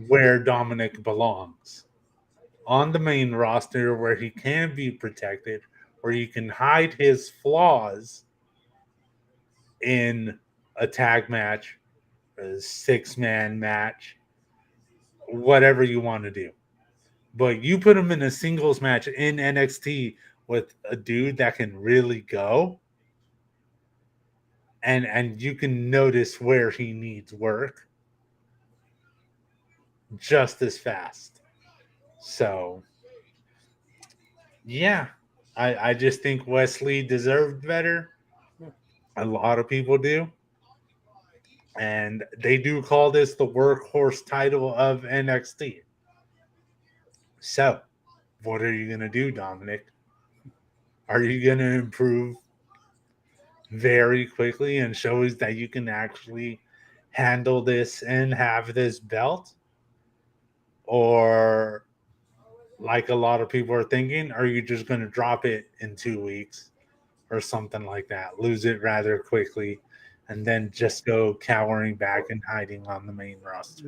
where Dominic belongs. On the main roster where he can be protected, where you can hide his flaws in a tag match, a 6-man match, whatever you want to do. But you put him in a singles match in NXT with a dude that can really go, and you can notice where he needs work just as fast. So, yeah, I just think Wesley deserved better. A lot of people do. And they do call this the workhorse title of NXT. So, what are you going to do, Dominic? Are you going to improve very quickly and show us that you can actually handle this and have this belt? Or, like a lot of people are thinking, are you just going to drop it in 2 weeks or something like that? Lose it rather quickly and then just go cowering back and hiding on the main roster.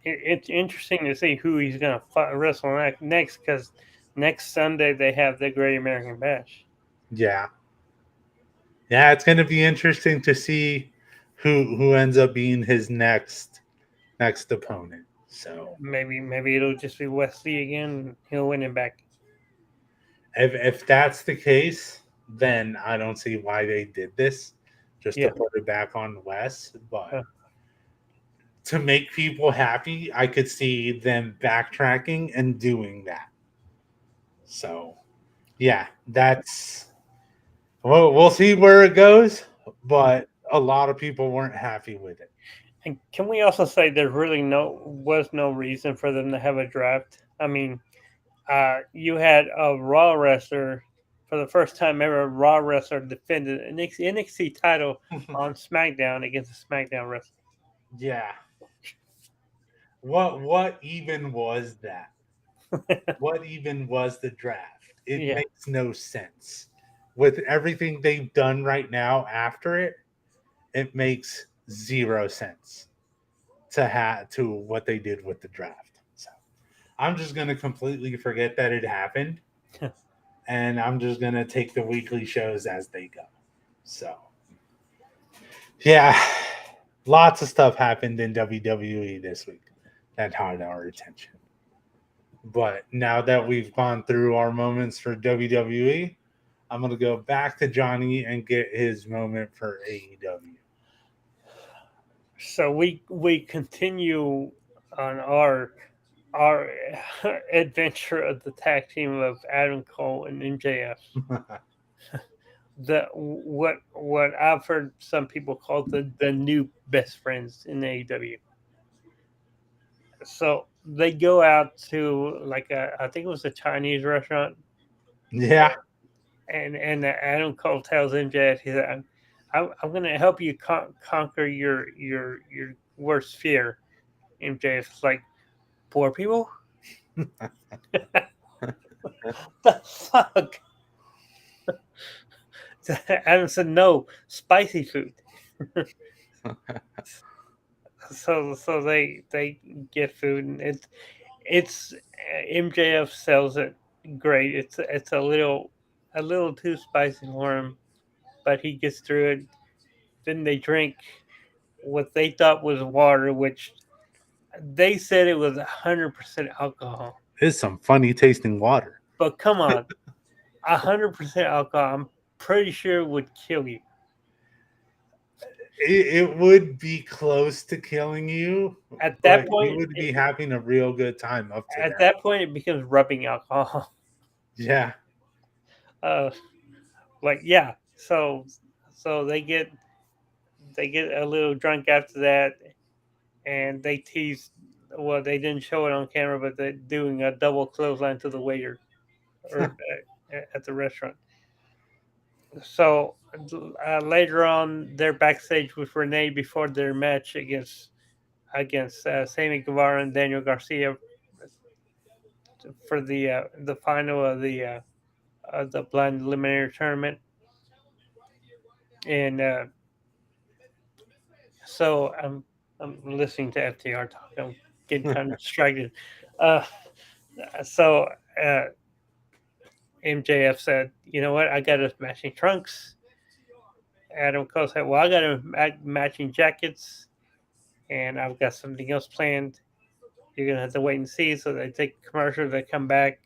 It's interesting to see who he's going to wrestle next because Next Sunday they have the Great American Bash. Yeah. Yeah, it's going to be interesting to see who ends up being his next opponent. So Maybe it'll just be Wesley again. He'll win it back. if that's the case, then I don't see why they did this, just Yeah. to put it back on Wes. But Huh. to make people happy, I could see them backtracking and doing that. So yeah, that's we'll see where it goes. But a lot of people weren't happy with it. And can we also say there really was no reason for them to have a draft? I mean, you had a Raw wrestler for the first time ever. A Raw wrestler defended an NXT title on SmackDown against a SmackDown wrestler. Yeah. What even was that? What even was the draft? It Yeah. makes no sense. With everything they've done right now after it, it makes zero sense to what they did with the draft. So I'm just gonna completely forget that it happened. And I'm just gonna take the weekly shows as they go. So yeah, lots of stuff happened in WWE this week that had our attention. But now that we've gone through our moments for WWE, I'm going to go back to Johnny and get his moment for AEW. So we continue on our adventure of the tag team of Adam Cole and MJF. What I've heard some people call the new best friends in AEW. So they go out to I think it was a Chinese restaurant, Yeah. and Adam Cole tells MJF, he said, I'm going to help you conquer your worst fear. MJF's like, poor people. The fuck. Adam said no, spicy food. So they get food, and it's MJF sells it great. It's a little too spicy for him, but he gets through it. Then they drink what they thought was water, which they said it was 100% alcohol. It's some funny tasting water. But come on, 100% alcohol. I'm pretty sure it would kill you. It would be close to killing you. At that but point, you would be having a real good time up to at that point, it becomes rubbing alcohol. Yeah. Yeah. So they get a little drunk after that, and they tease. Well, they didn't show it on camera, but they're doing a double clothesline to the waiter, or at the restaurant. So later on, they're backstage with Renee before their match against Sammy Guevara and Daniel Garcia for the final of the blind eliminator tournament, and so I'm listening to FTR talk. I'm getting kind of distracted. So MJF said, "You know what? I got us matching trunks." Adam Cole said, "Well, I got us matching jackets, and I've got something else planned. You're gonna have to wait and see." So they take a commercial. They come back.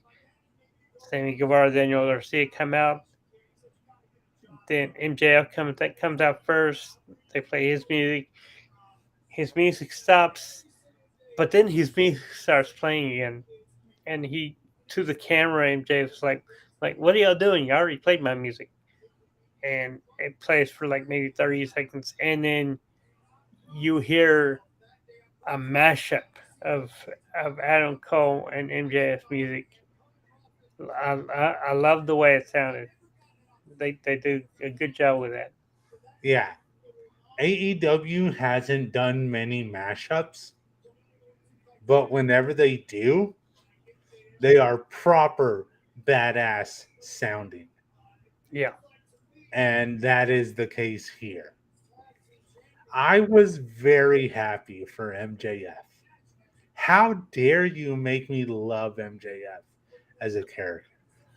Sammy Guevara, Daniel Garcia come out. Then MJF comes out first. They play his music. His music stops, but then his music starts playing again, and he to the camera. MJF's like, what are y'all doing? You already played my music, and it plays for like maybe 30 seconds, and then you hear a mashup of Adam Cole and MJF music. I love the way it sounded. They do a good job with that. Yeah. AEW hasn't done many mashups, but whenever they do, they are proper badass sounding. Yeah. And that is the case here. I was very happy for MJF. How dare you make me love MJF? as a character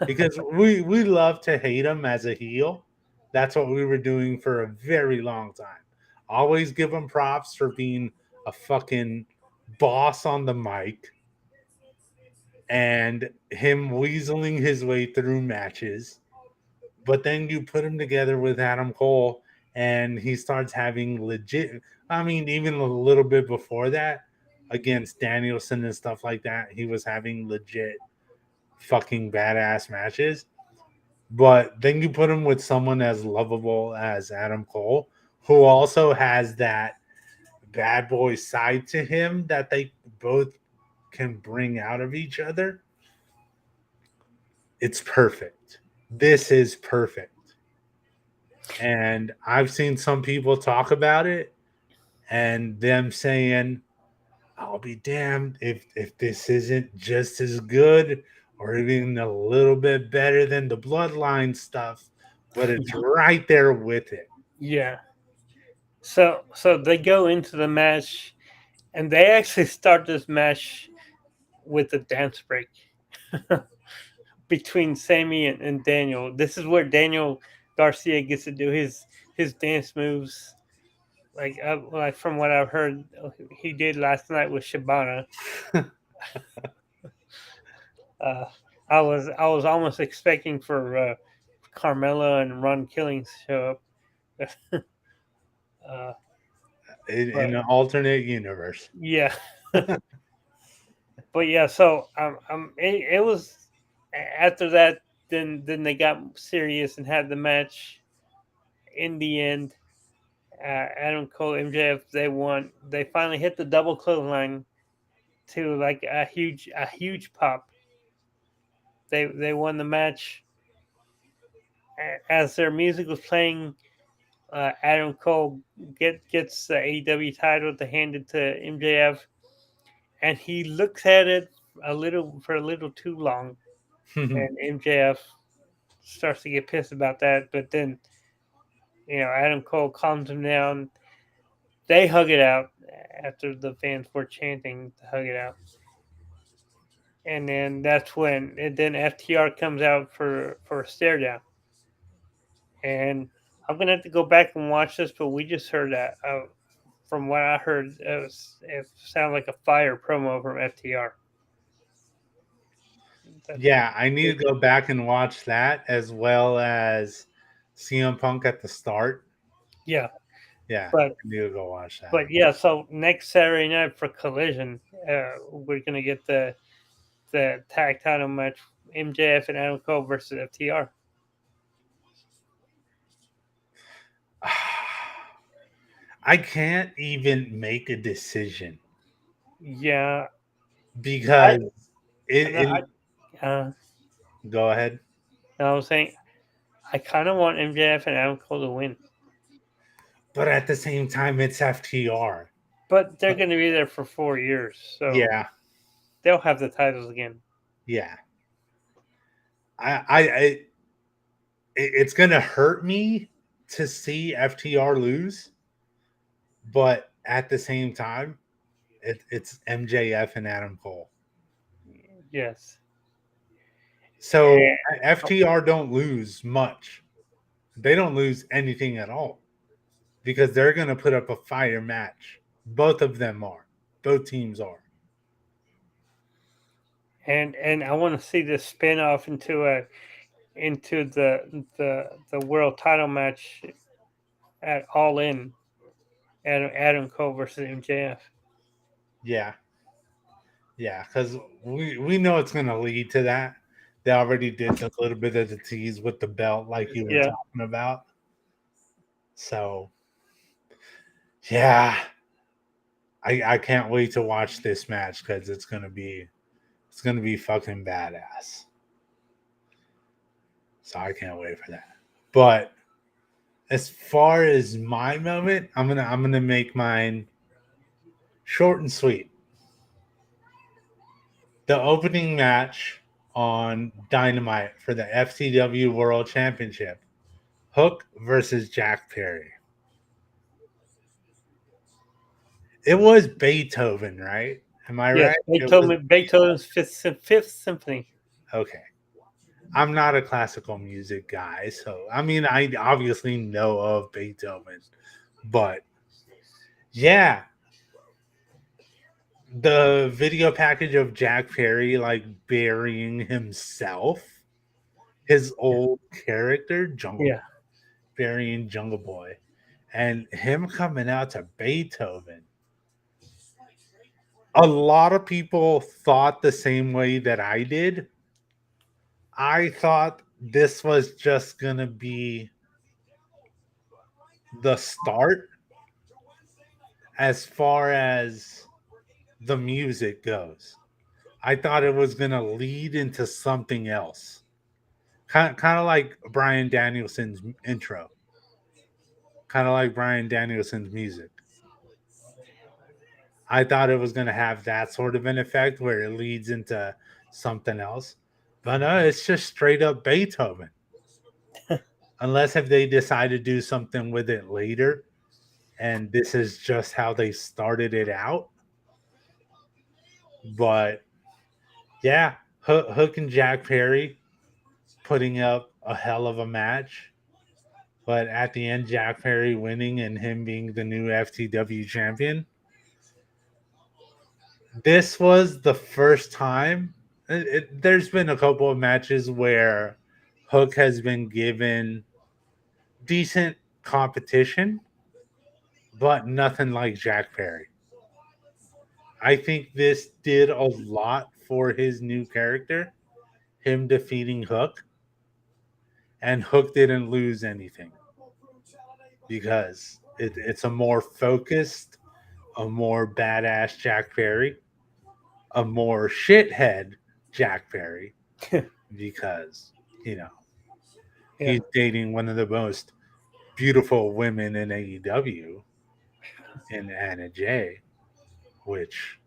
because we love to hate him as a heel. That's what we were doing for a very long time. Always give him props for being a fucking boss on the mic and him weaseling his way through matches. But then you put him together with Adam Cole and he starts having legit, I mean, even a little bit before that, against Danielson and stuff like that, he was having legit fucking badass matches. But then you put him with someone as lovable as Adam Cole, who also has that bad boy side to him that they both can bring out of each other. It's perfect. This is perfect. And I've seen some people talk about it and them saying, I'll be damned if this isn't just as good or even a little bit better than the Bloodline stuff, but it's right there with it. Yeah. So they go into the match, and they actually start this match with a dance break between Sammy and Daniel. This is where Daniel Garcia gets to do his dance moves. Like from what I've heard, he did last night with Shibana. I was almost expecting for Carmella and Ron Killings to show up. In an alternate universe. Yeah. But yeah, so it was after that. Then they got serious and had the match. In the end, Adam Cole, MJF, they won. They finally hit the double clothesline to like a huge pop. They won the match. As their music was playing, Adam Cole gets the AEW title to hand it to MJF, and he looks at it a little too long, and MJF starts to get pissed about that. But then, Adam Cole calms him down. They hug it out after the fans were chanting to hug it out. And then that's when FTR comes out for a stare down. And I'm gonna have to go back and watch this, but we just heard that. From what I heard, it sounded like a fire promo from FTR. Yeah, I need to go back and watch that as well as CM Punk at the start. Yeah. I need to go watch that. But yeah, so next Saturday night for Collision, we're gonna get the tag title match: MJF and Adam Cole versus FTR. I can't even make a decision. Yeah, because go ahead. I was saying I kind of want MJF and Adam Cole to win, but at the same time, it's FTR. But they're going to be there for 4 years, so yeah, they'll have the titles again. Yeah, it's going to hurt me to see FTR lose, but at the same time, it's MJF and Adam Cole. Yes. So FTR don't lose much. They don't lose anything at all because they're going to put up a fire match. Both of them are. Both teams are. And I want to see this spin off into the world title match at All In. Adam Cole versus MJF. Yeah, because we know it's going to lead to that. They already did a little bit of the tease with the belt, like you were talking about. So, yeah, I can't wait to watch this match because it's gonna be fucking badass. So I can't wait for that. But as far as my moment, I'm gonna make mine short and sweet. The opening match on Dynamite for the FCW World Championship, Hook versus Jack Perry. It was Beethoven, right? Am I right? Beethoven's Fifth Symphony. Okay. I'm not a classical music guy, so I mean, I obviously know of Beethoven, but yeah, the video package of Jack Perry like burying himself, his old character, Yeah. burying Jungle Boy, and him coming out to Beethoven. A lot of people thought the same way that I did. I thought this was just gonna be the start as far as the music goes. I thought it was gonna lead into something else. Kind of like Brian Danielson's intro. Kind of like Brian Danielson's music. I thought it was gonna have that sort of an effect where it leads into something else. But no, it's just straight up Beethoven. Unless if they decide to do something with it later, and this is just how they started it out. But yeah, Hook and Jack Perry putting up a hell of a match. But at the end, Jack Perry winning and him being the new FTW champion. This was the first time. There's been a couple of matches where Hook has been given decent competition, but nothing like Jack Perry. I think this did a lot for his new character, him defeating Hook, and Hook didn't lose anything because it's a more focused, a more badass Jack Perry, a more shithead Jack Perry, because Yeah. he's dating one of the most beautiful women in AEW, in Anna Jay, which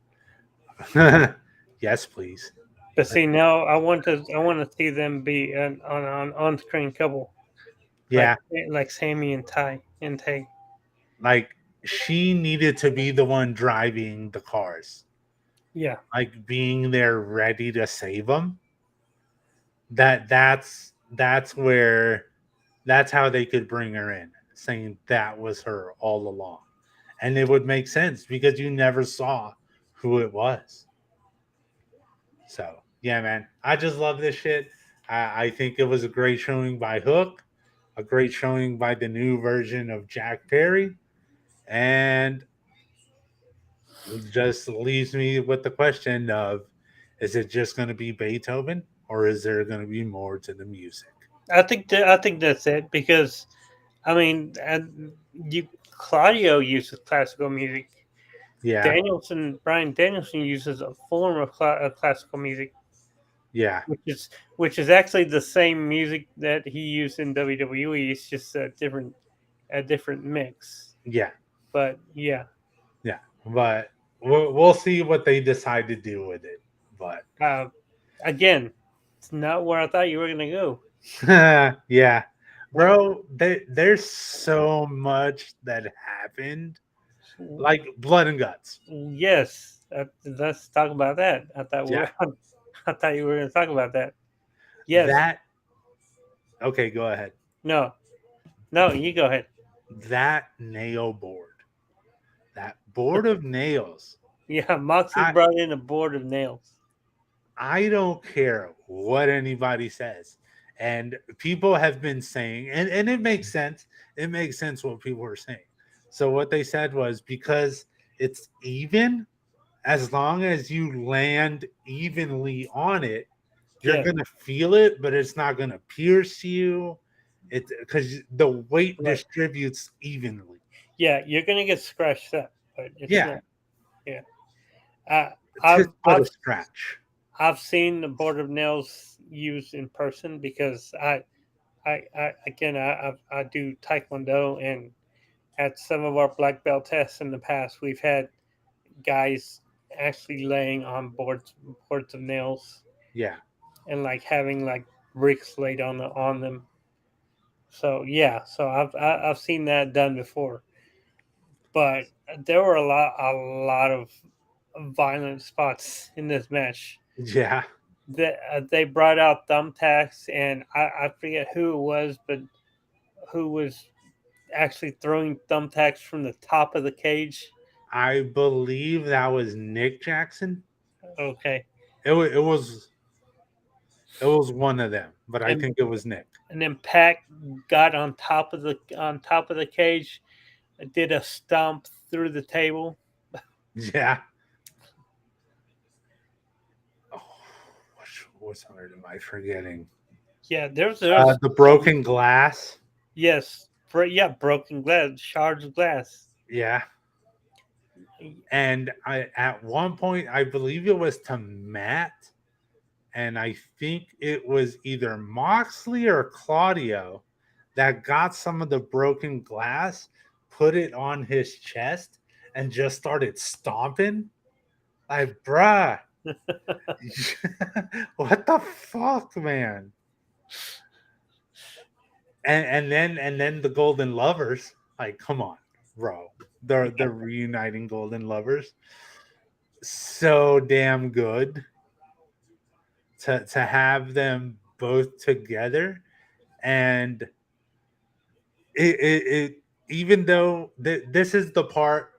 yes, please. But see, now I want to see them be an on screen couple, Yeah, like Sammy and Tay. like she needed to be the one driving the cars, Yeah. like being there ready to save them. That's where that's how they could bring her in, saying that was her all along. And it would make sense because you never saw who it was. So yeah, man, I just love this shit. I think it was a great showing by Hook, a great showing by the new version of Jack Perry, and it just leaves me with the question of: is it just going to be Beethoven, or is there going to be more to the music? I think that's it because I mean, Claudio uses classical music. Yeah, Brian Danielson uses a form of classical music, yeah, which is actually the same music that he used in WWE. It's just a different mix. yeah, But yeah, yeah. But we'll see what they decide to do with it. But again, it's not where I thought you were gonna go. yeah, bro, there's so much that happened, like blood and guts. Yes, let's talk about that. Yeah, I thought you were going to talk about that. Yes, that okay. Go ahead. no, no, you go ahead. That nail board, that board of nails. Yeah, Moxley I brought in a board of nails. I don't care what anybody says. And people have been saying, and it makes sense. It makes sense what people are saying. So what they said was because it's even, as long as you land evenly on it, you're Yeah, gonna feel it, but it's not gonna pierce you. It's because the weight right. distributes evenly. Yeah, you're going to get scratched up, but it's Yeah, not. Yeah, uh, just I've but a I've scratch. I've seen the board of nails used in person because I do taekwondo, and at some of our black belt tests in the past, we've had guys actually laying on boards of nails Yeah, and like having like bricks laid on them. So yeah, so I've seen that done before, but there were a lot of violent spots in this match. yeah, they brought out thumbtacks, and I forget who it was, but who was actually throwing thumbtacks from the top of the cage. I believe that was Nick Jackson. Okay, It was one of them, but I and think it was Nick. and then Pac got on top of the cage, did a stomp through the table. Yeah. Oh, what's hard am I forgetting? Yeah, there's The broken glass. yes, broken glass, shards of glass. Yeah. And at one point, I believe it was to Matt, and I think it was either Moxley or Claudio that got some of the broken glass, put it on his chest, and just started stomping. Like, bruh, what the fuck, man? And then the Golden Lovers, like, come on, bro. The reuniting Golden Lovers. So damn good to have them both together. And it even though this is the part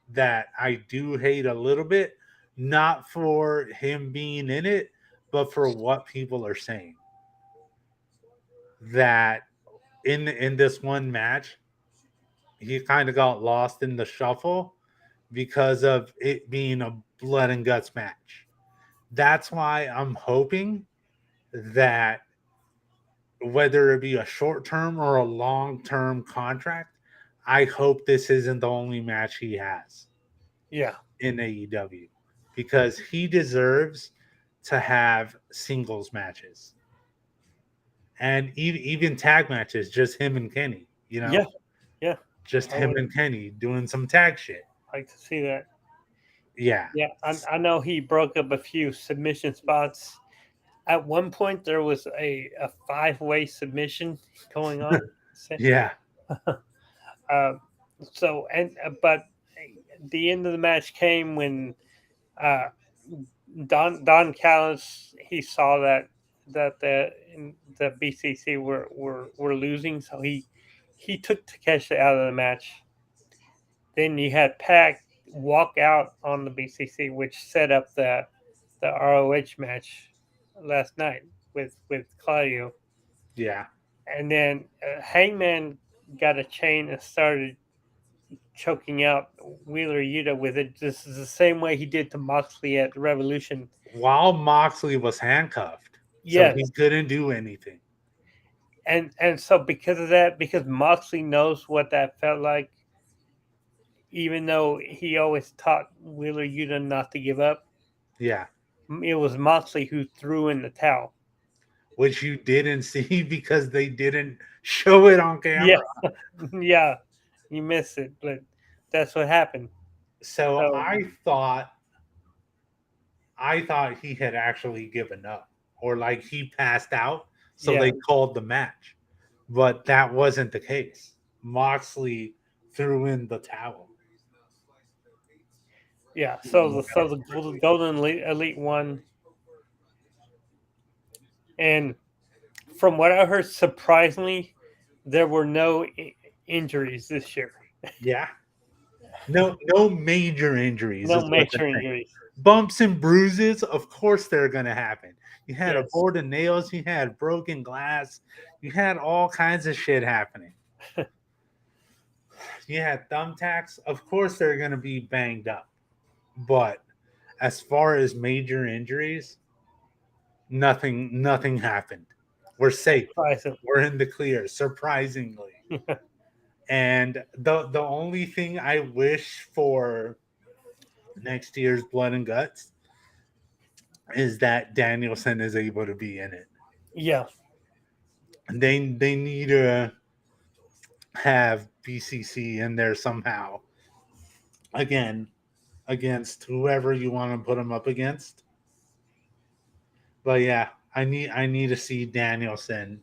that I do hate a little bit, not for him being in it, but for what people are saying. That in this one match, he kind of got lost in the shuffle because of it being a blood and guts match. That's why I'm hoping that whether it be a short term or a long term contract, I hope this isn't the only match he has Yeah, in AEW, because he deserves to have singles matches and even tag matches, just him and Kenny, yeah, just I him would and Kenny doing some tag shit. like to see that. Yeah. Yeah, I know he broke up a few submission spots. At one point, there was a 5-way submission going on. Yeah. Uh, but the end of the match came when uh, Don Callis, he saw that the BCC were losing, so he took Takeshita out of the match. Then you had Pac walk out on the BCC, which set up the ROH match last night with Claudio. Yeah. And then Hangman got a chain and started choking out Wheeler Yuta with it. This is the same way he did to Moxley at Revolution. While Moxley was handcuffed. Yes. So he couldn't do anything. And so because of that, because Moxley knows what that felt like, even though he always taught Wheeler Yuta not to give up, Yeah. it was Moxley who threw in the towel. Which you didn't see because they didn't show it on camera. Yeah, yeah, you missed it, but that's what happened. So I thought he had actually given up, or like he passed out, so Yeah. they called the match. But that wasn't the case. Moxley threw in the towel. Yeah, so the Golden Elite won, and from what I heard, surprisingly, there were no injuries this year. Yeah. No major injuries. No is what major they're saying. injuries. Bumps and bruises, of course they're going to happen. You had a Yes. board of nails, you had broken glass, you had all kinds of shit happening. You had thumbtacks, of course they're going to be banged up. But as far as major injuries, nothing happened. We're safe. Surprisingly. We're in the clear, surprisingly. And the only thing I wish for next year's Blood and Guts is that Danielson is able to be in it. Yeah, And they need to have BCC in there somehow. Again, against whoever you want to put them up against. But yeah, I need to see Danielson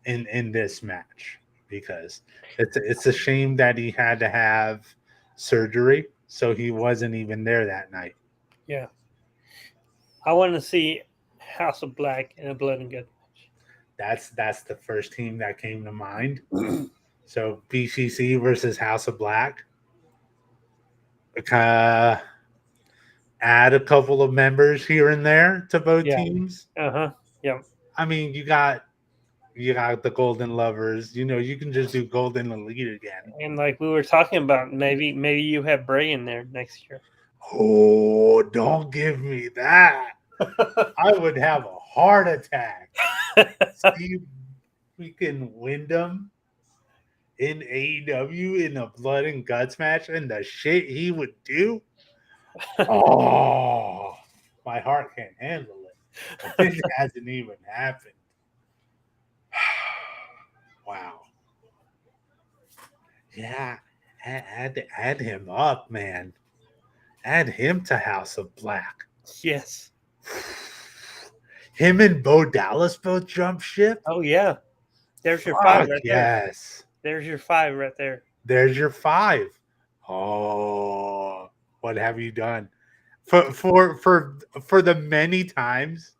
in this match, because it's a shame that he had to have surgery, so he wasn't even there that night. yeah. I want to see House of Black and a Blood and Guts That's the first team that came to mind. So BCC versus House of Black. Add a couple of members here and there to both Yeah. teams. Yeah. I mean, you got the Golden Lovers. You can just do Golden Elite again. And like we were talking about, maybe you have Bray in there next year. Oh, don't give me that. I would have a heart attack. Steve freaking Wyndham in AEW in a blood and guts match and the shit he would do. Oh, my heart can't handle it. But this hasn't even happened. Wow. Yeah, add him up, man. Add him to House of Black. Yes. Him and Bo Dallas both jump ship. Oh yeah. There's your Fuck, 5 right there. yes. There's your 5 right there. There's your 5. Oh, what have you done? For the many times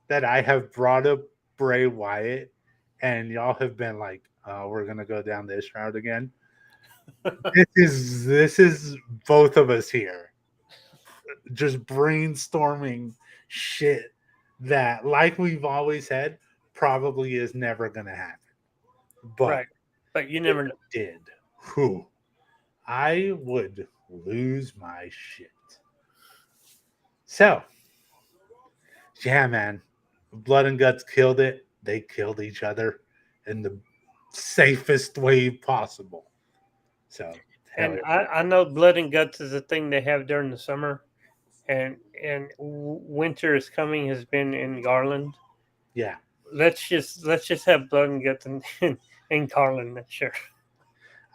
that I have brought up Bray Wyatt and y'all have been like, we're gonna go down this route again. This is both of us here. Just brainstorming shit that, like we've always said, probably is never gonna happen. But Right. But you never know. did. Who? I would lose my shit. So, yeah, man. Blood and Guts killed it. They killed each other in the safest way possible. So, And I know Blood and Guts is a thing they have during the summer, and winter is coming. Has been in Garland. yeah. Let's just have Blood and Guts in Garland next year.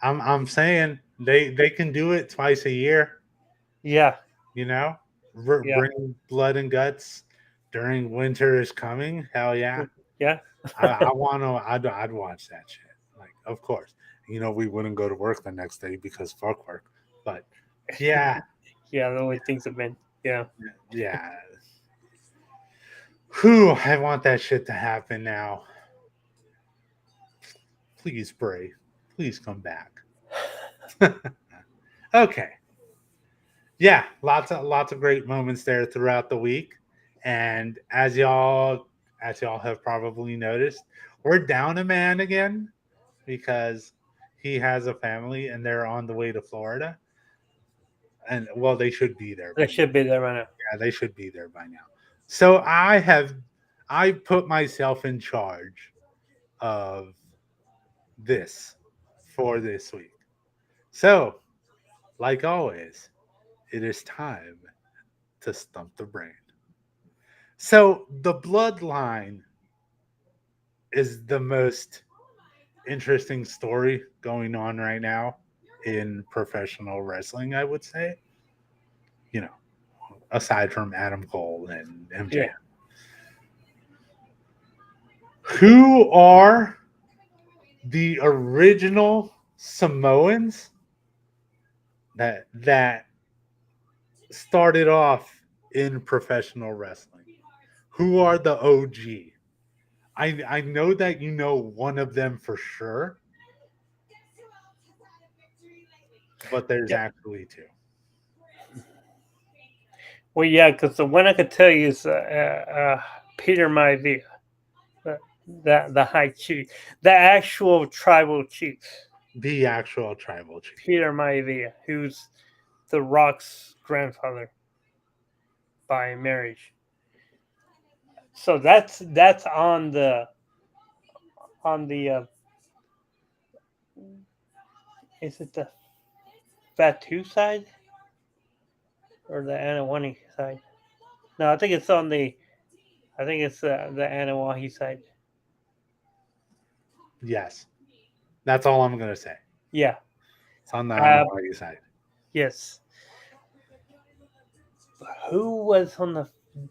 I'm saying they can do it twice a year. Yeah. Yeah. Bring Blood and Guts during winter is coming. Hell yeah. Yeah. I want to. I'd watch that shit. Like, of course. We wouldn't go to work the next day because fuck work. But yeah. Yeah, the way things have been. Yeah. Yeah. Whew, I want that shit to happen now. Please, Bray. Please come back. Okay. Yeah, lots of great moments there throughout the week. And as y'all have probably noticed, we're down a man again because he has a family and they're on the way to Florida. And well, they should be there. They should be there right now. Yeah, they should be there by now. So I put myself in charge of this for this week. So, like always, it is time to stump the brain. So, the bloodline is the most interesting story going on right now in professional wrestling, I would say. Aside from Adam Cole and MJF. Yeah. Who are the original Samoans that started off in professional wrestling? Who are the OG? I know that you know one of them for sure, but there's actually 2. Well, yeah, because the one I could tell you is Peter Maivia, the high chief, the actual tribal chief. The actual tribal chief. Peter Maivia, who's The Rock's grandfather by marriage. So that's on the is it the Fatu side or the Anawani side? No, I think it's the Anawahi side. Yes. That's all I'm going to say. Yeah. It's on the Hawaii side. Yes. Who was on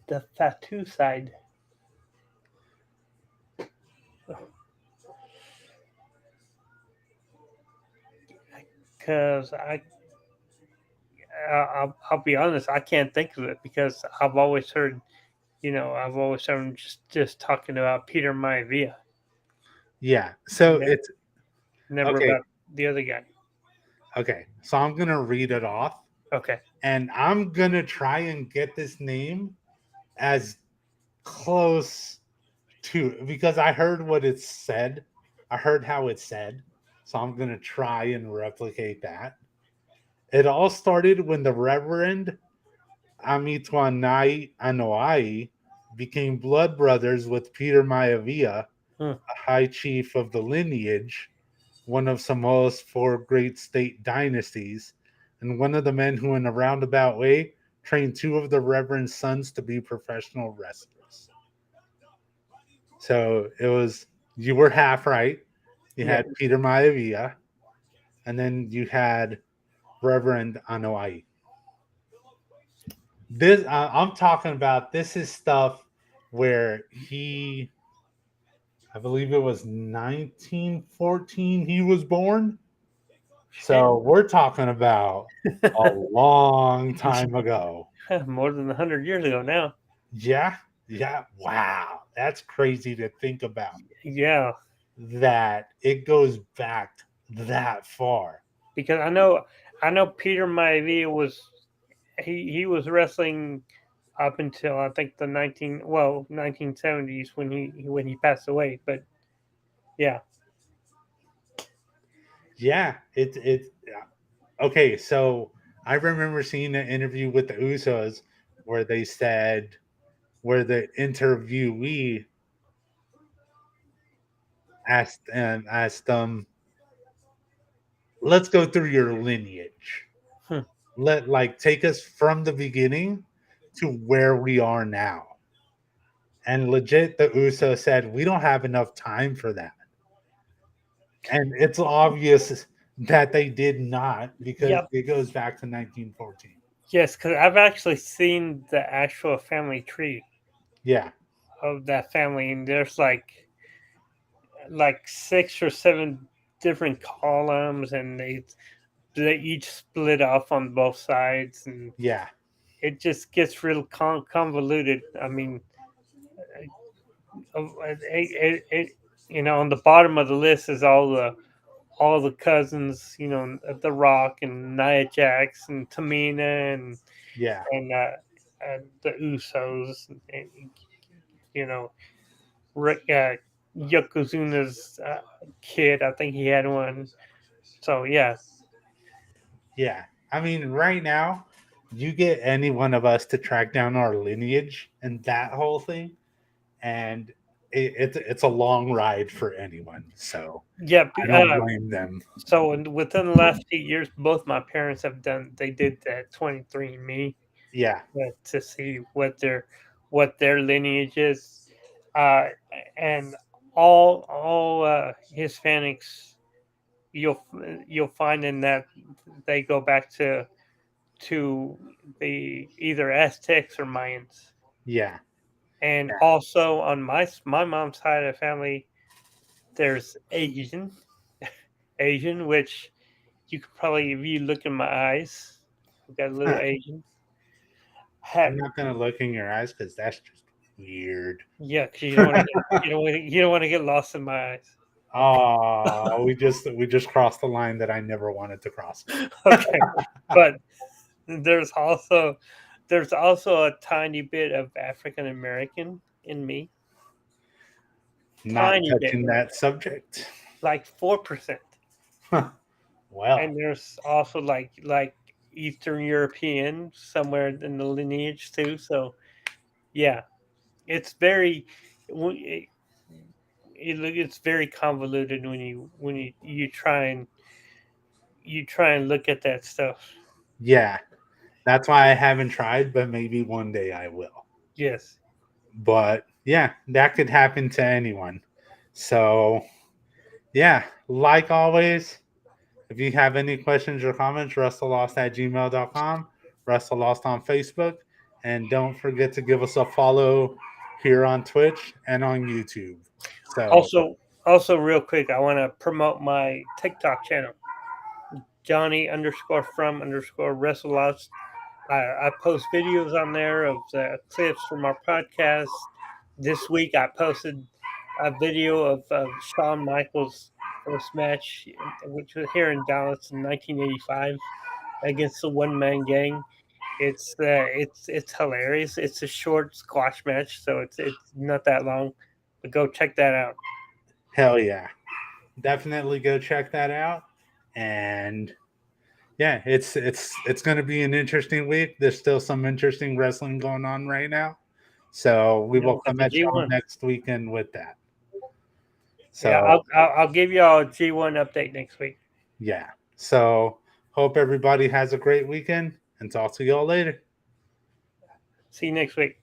the Fatu side? Because I'll be honest, I can't think of it because I've always heard I've always heard him just talking about Peter Maivia, Yeah. So Yeah. it's never okay. about the other guy. Okay. So I'm going to read it off, Okay. and I'm going to try and get this name as close to, because I heard what it said. I heard how it said. So I'm going to try and replicate that. It all started when the Reverend Amitwanai Anoa'i became blood brothers with Peter Maivia, Hmm. a high chief of the lineage, one of Samoa's four great state dynasties, and one of the men who, in a roundabout way, trained two of the Reverend's sons to be professional wrestlers. So it was, you were half right. You Yeah. had Peter Maivia, and then you had Reverend Anoa'i. This I'm talking about. This is stuff where I believe it was 1914 he was born. So we're talking about a long time ago. More than 100 years ago now. Yeah, yeah. Wow, that's crazy to think about. Yeah, That it goes back that far. because I know Peter Maivia he was wrestling up until I think the 1970s when he passed away. But yeah, Yeah, okay. So I remember seeing an interview with the Usos where they said, where the interviewee asked them, let's go through your lineage. Hmm. Take us from the beginning to where we are now. And legit, the Uso said, we don't have enough time for that. And it's obvious that they did not, because Yep. it goes back to 1914. Yes, because I've actually seen the actual family tree Yeah. of that family, and there's like 6 or 7 different columns, and they each split off on both sides, and Yeah. it just gets real convoluted. I mean, on the bottom of the list is all the cousins, The Rock and Nia Jax and Tamina Yeah. and the Usos, and you know, Yokozuna's kid. I think he had one. So yeah, Yeah. I mean, right now, you get any one of us to track down our lineage and that whole thing, and it's a long ride for anyone. So yeah. I don't blame them. So within the last few years, both my parents they did that 23andMe Yeah. to see what their lineage is, uh, and all Hispanics you'll find in that they go back to the either Aztecs or Mayans, Yeah. and also on my mom's side of the family, there's Asian, which you could probably, if you look in my eyes, I've got a little Asian. I'm not gonna look in your eyes because that's just weird. Yeah, because you don't want to you don't want to get lost in my eyes. Oh, we just crossed the line that I never wanted to cross. Okay, but there's also a tiny bit of African American in me. Not Tiny touching bit, that subject. like 4%. Well, And there's also like Eastern European somewhere in the lineage too. So yeah, it's very it's very convoluted when you try and look at that stuff. yeah, that's why I haven't tried, but maybe one day I will. Yes. But yeah, that could happen to anyone. So yeah, like always, if you have any questions or comments, wrestlelost@gmail.com, WrestleLost on Facebook, and don't forget to give us a follow here on Twitch and on YouTube. So Also real quick, I want to promote my TikTok channel, Johnny_from_WrestleLost. I post videos on there of the clips from our podcast. This week I posted a video of Shawn Michaels' first match, which was here in Dallas in 1985 against the One Man Gang. It's hilarious. It's a short squash match, so it's not that long. But go check that out. Hell yeah. Definitely go check that out. And yeah, it's going to be an interesting week. There's still some interesting wrestling going on right now. So we will come at you next weekend with that. So yeah, I'll give you all a G1 update next week. Yeah. So hope everybody has a great weekend and talk to y'all later. See you next week.